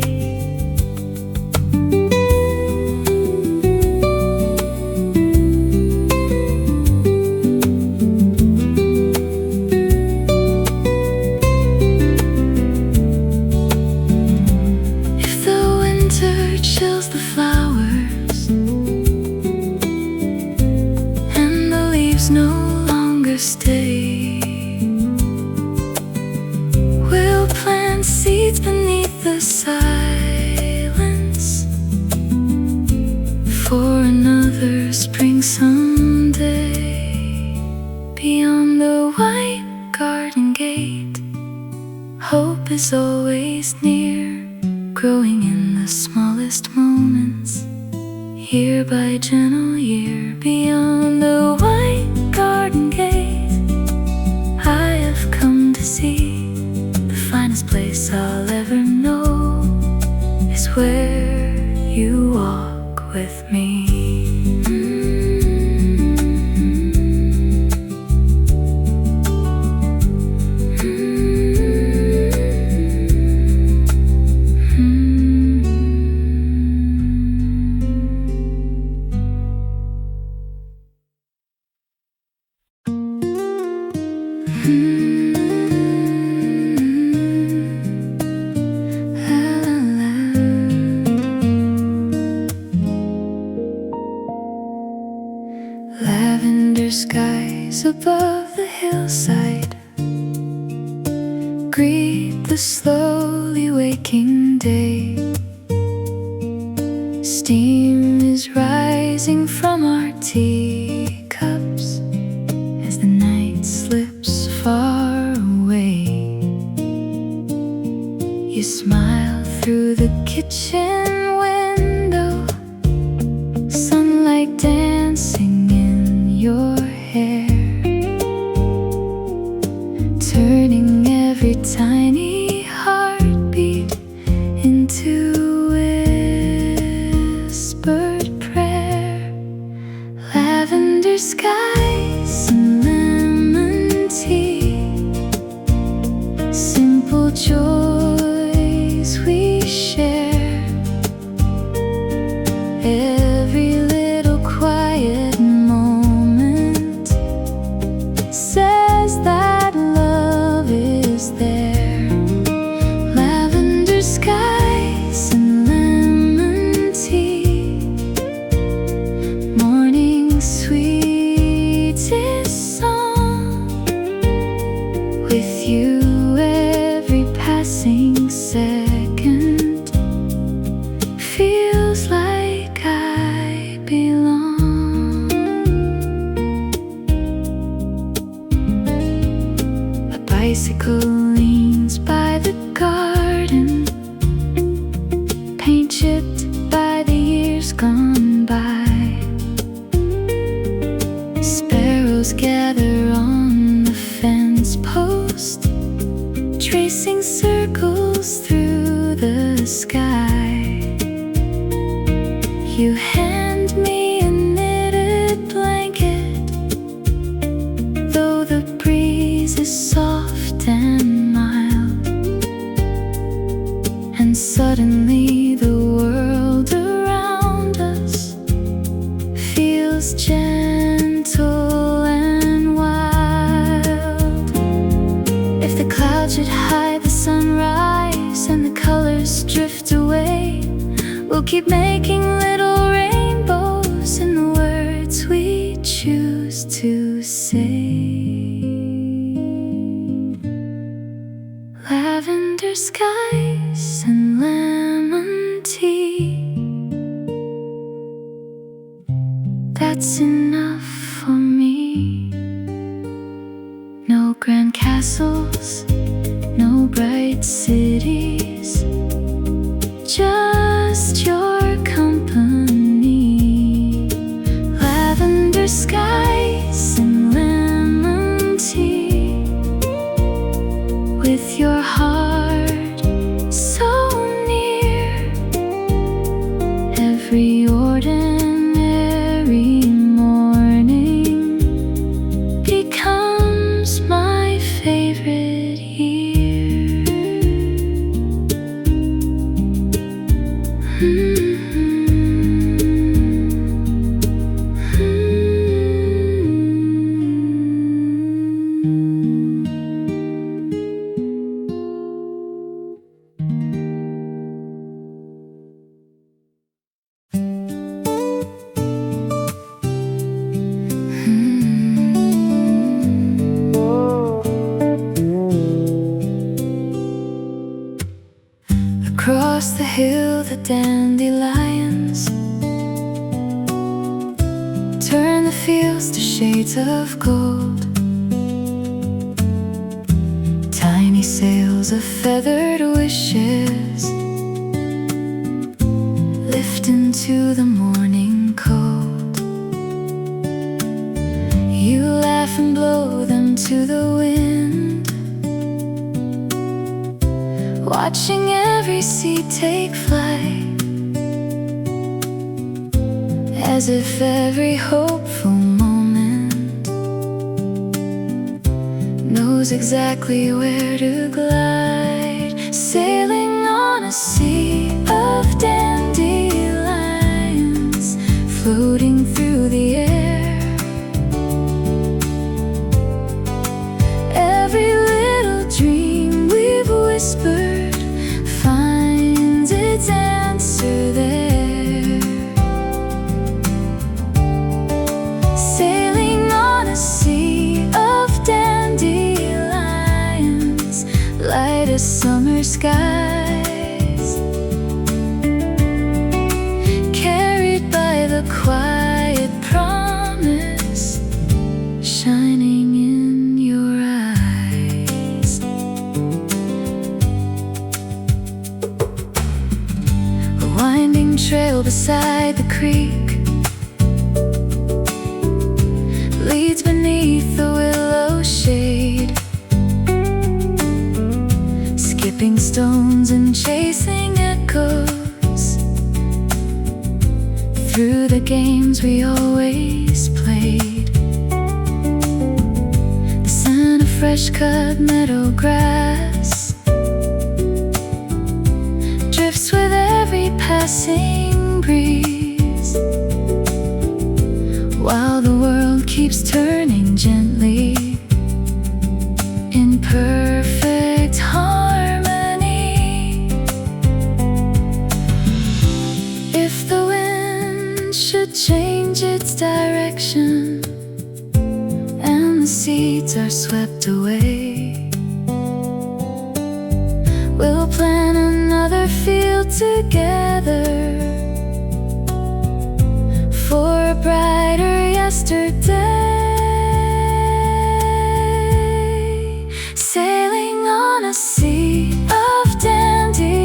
seeds beneath the silence for another spring someday. Beyond the white garden gate, hope is always near, growing in the smallest moments, year by gentle year. Beyond the white garden gate, I have come to see the finest place I'll ever know is where you walk with me. Lavender skies above the hillside greet the slowly waking day. Steam is rising from our teacups as the night slips far away. You smile through the kitchen window, sunlight dancing in your hair, turning every tiny heartbeat into whispered prayer. Lavender skies and lemon tea, simple joys we share. Every little quiet moment says that love is there. Lavender skies and lemon tea, morning sweetest song. With you every passing second feels like I belong. A bicycle leans by the garden, paint chipped by the years gone by. Sparrows gather on the fence post, tracing circles through the sky. You hand me a knitted blanket, though the breeze is soft and mild, and suddenly the world around us feels gentle and wild. If the clouds should hide the sunrise and the colors drift away, we'll keep making little rainbows in the words we choose to say. Lavender skies and lemon tea, that's enough for me. No grand castles, no bright cities, just your company. Lavender skies and lemon tea, with your heart so near. Every ordinary morning becomes my favorite year. Across the hill the dandelions turn the fields to shades of gold. Tiny sails of feathered wishes lift into the morning cold. You laugh and blow them to the wind, watching every seed take flight, as if every hopeful moment knows exactly where to glide. Sailing on a sea of dandelions, floating through the air. Every little dream we've whispered finds its answer there. Sailing on a sea of dandelions, light as summer skies, carried by the quiet promise shining in your eyes. A winding trail beside the creek leads beneath the willow shade, skipping stones and chasing echoes through the games we always played. The scent of fresh cut meadow grass drifts with every passing breeze, while the world keeps turning gently in perfect harmony. If the wind should change its direction and the seeds are swept away, we'll plan another field together for a brighter yesterday. Sailing on a sea of dandelions,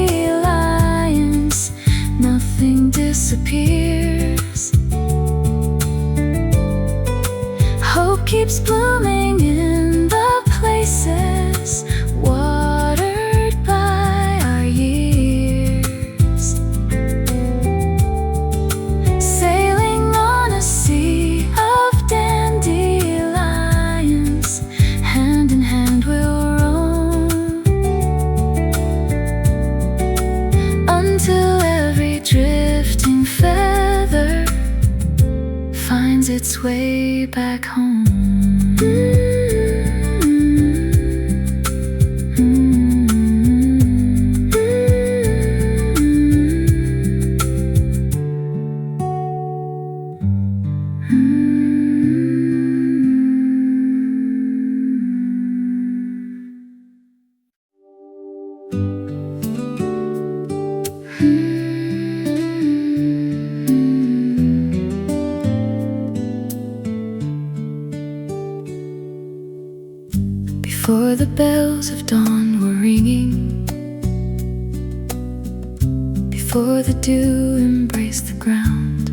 nothing disappears. Hope keeps blooming in the places watered by our years. Sailing on a sea of dandelions, hand in hand we'll roam until every drifting feather finds its way back home. Before the bells of dawn were ringing, before the dew embraced the ground,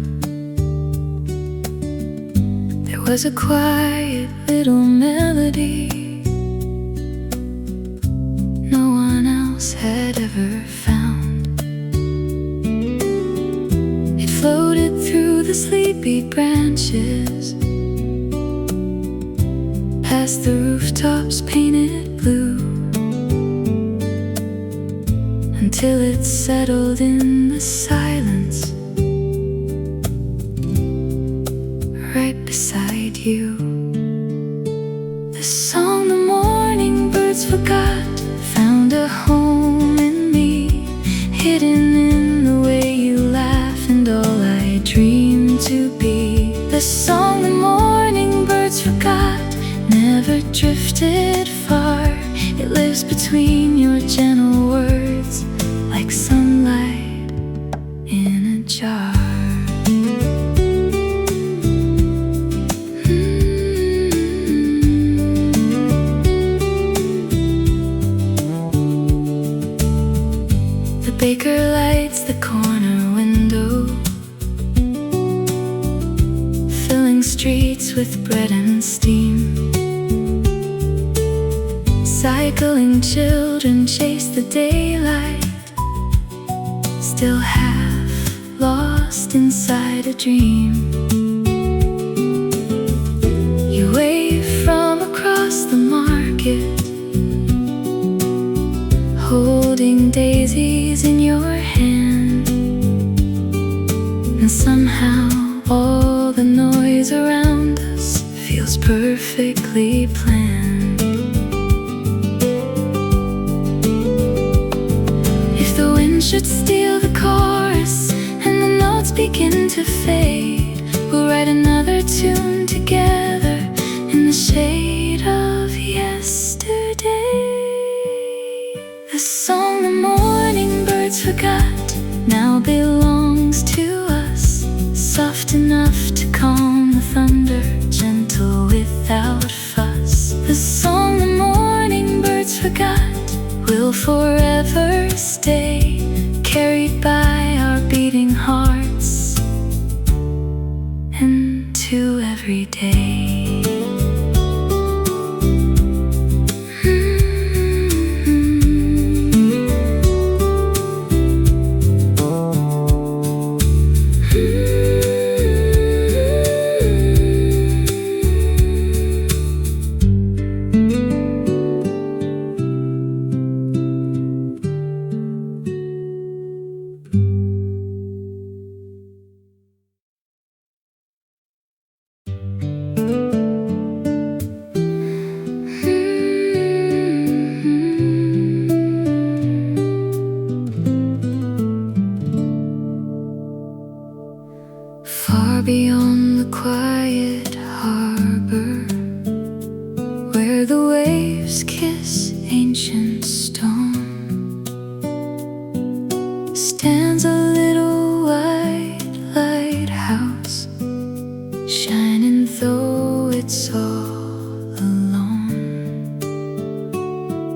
there was a quiet little melody no one else had ever found. It floated through the sleepy branches, past the rooftops painted blue, until it settled in the silence right beside you. The song the morning birds forgot found a home in me, hidden in the way you laugh and all I dreamed to be. The song the morning birds forgot never drifted far. It lives between your gentle words, like sun baker lights the corner window, filling streets with bread and steam. Cycling children chase the daylight, still half lost inside a dream. You wave from across the market, holding daisies in your hand, and somehow all the noise around us feels perfectly planned. If the wind should steal the chorus and the notes begin to fade, we'll write another tune together in the shade of yesterday. The song the morning birds forgot now belongs to us, soft enough to calm the thunder, gentle without fuss. The song the morning birds forgot will forever stay, carried by our beating hearts into every day. Far beyond the quiet harbor, where the waves kiss ancient stone, stands a little white lighthouse, shining though it's all alone.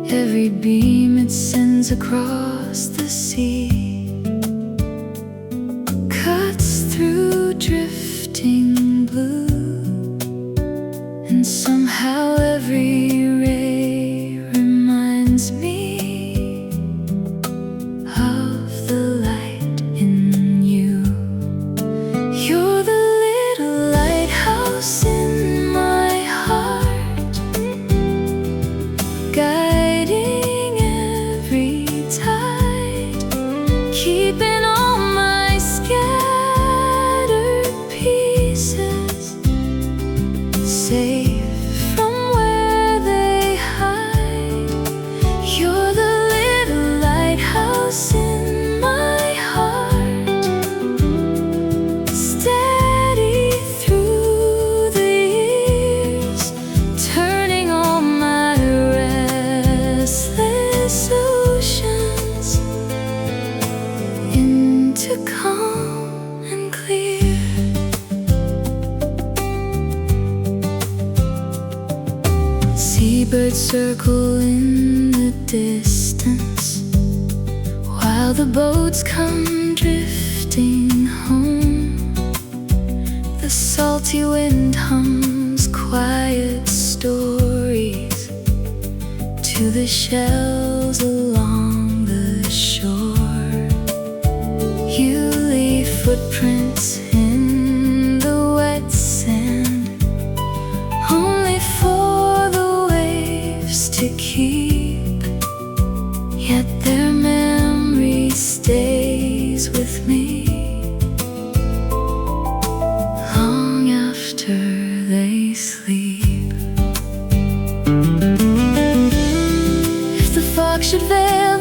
Every beam it sends across the sea through drifting blue, and somehow every ray reminds me of the light in you. You're the little lighthouse in my heart, guiding every tide, keeping all my safe from where they hide. You're the little lighthouse in my heart, steady through the years, turning all my restless oceans into calm and clear. Seabirds circle in the distance, while the boats come drifting home. The salty wind hums quiet stories to the shells along the shore. You leave footprints in the wet sand, only for the waves to keep, yet their memory stays with me long after they sleep. If the fog should veil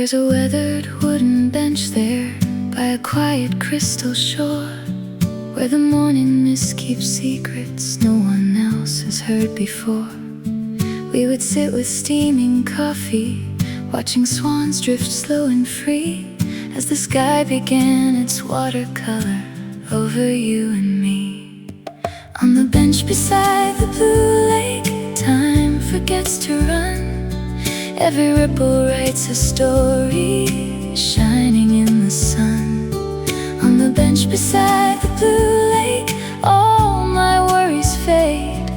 There's a weathered wooden bench there by a quiet crystal shore, where the morning mist keeps secrets no one else has heard before. We would sit with steaming coffee, watching swans drift slow and free, as the sky began its watercolor over you and me. On the bench beside the blue lake, time forgets to run. Every ripple writes a story, shining in the sun. On the bench beside the blue lake, all my worries fade.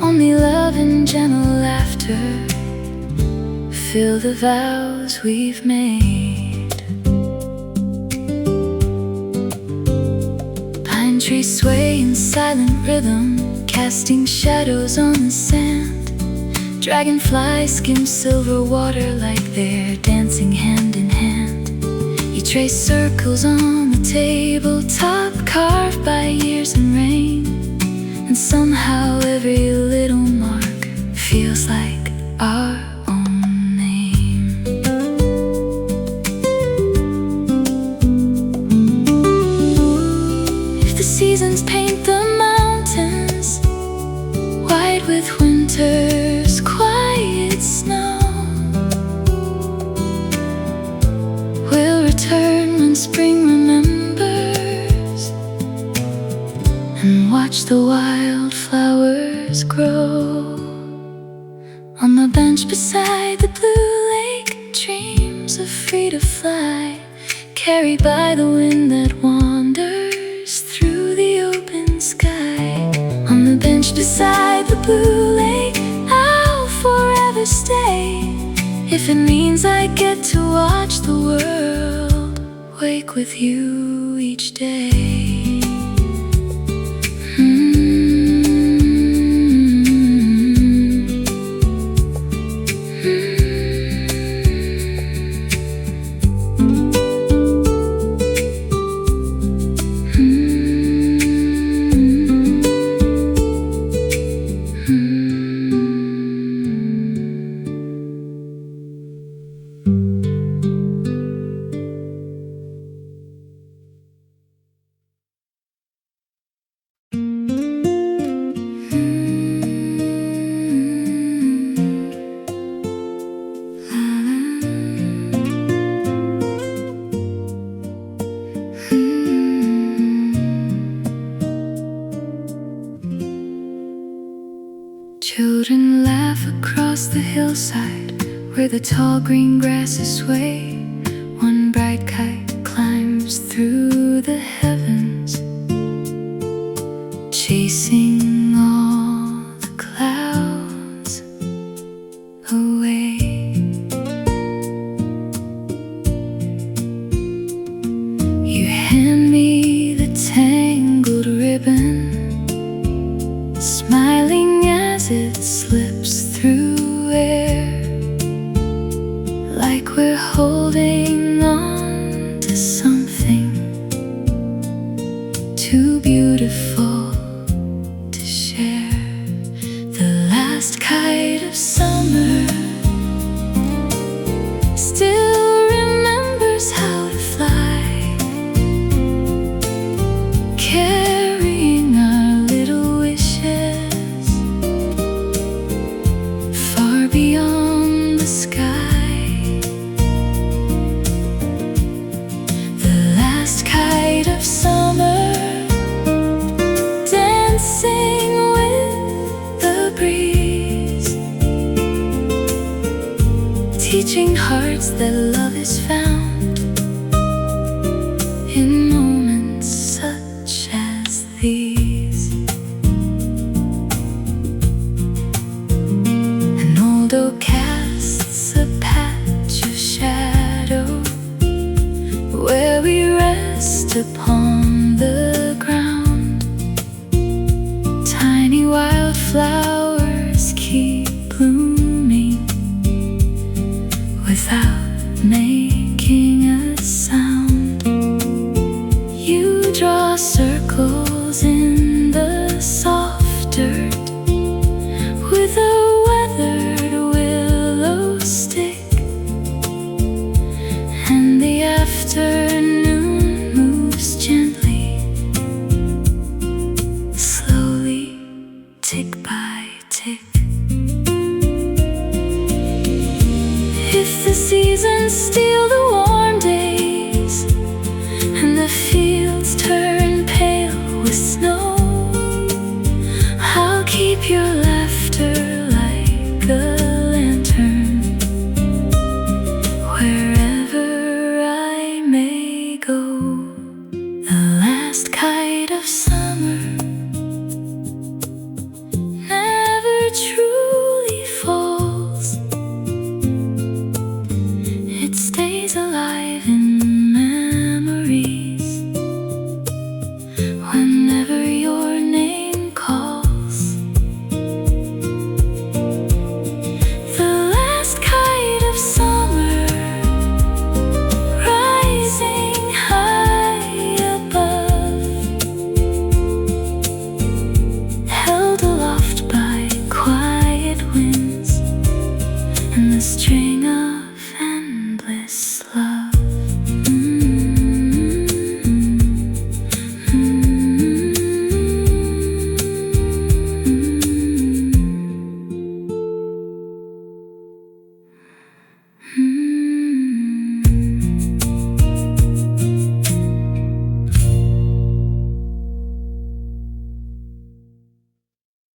Only love and gentle laughter fill the vows we've made. Pine trees sway in silent rhythm, casting shadows on the sand. Dragonflies skim silver water like they're dancing hand in hand. You trace circles on the tabletop, carved by years and rain, and somehow every little mark feels like our own name. If the seasons paint the mountains white with winter's quiet snow, we'll return when spring remembers and watch the wildflowers grow. On the bench beside the blue lake, dreams are free to fly, carried by the wind that wanders through the open sky. On the bench beside the blue lake, I'll forever stay, if it means I get to watch the world wake with you each day. Children laugh across the hillside where the tall green grasses sway. One bright kite climbs through the heavens, chasing all the clouds away. You hand me the tangled ribbon, smiling as it slips through air, like we're holding on to something too beautiful to share. The last kite of summer still remembers how to fly, carrying our little wishes far beyond the sky. The last kite of summer, dancing with the breeze, teaching hearts that love is found in moments such as these. An old oak casts a patch of shadow where we rest upon the ground. Tiny wildflowers keep blooming without making a sound. You draw circles in the soft dirt with a weathered willow stick, tick by tick. If the seasons steal the warm days and the fields turn pale with snow, I'll keep your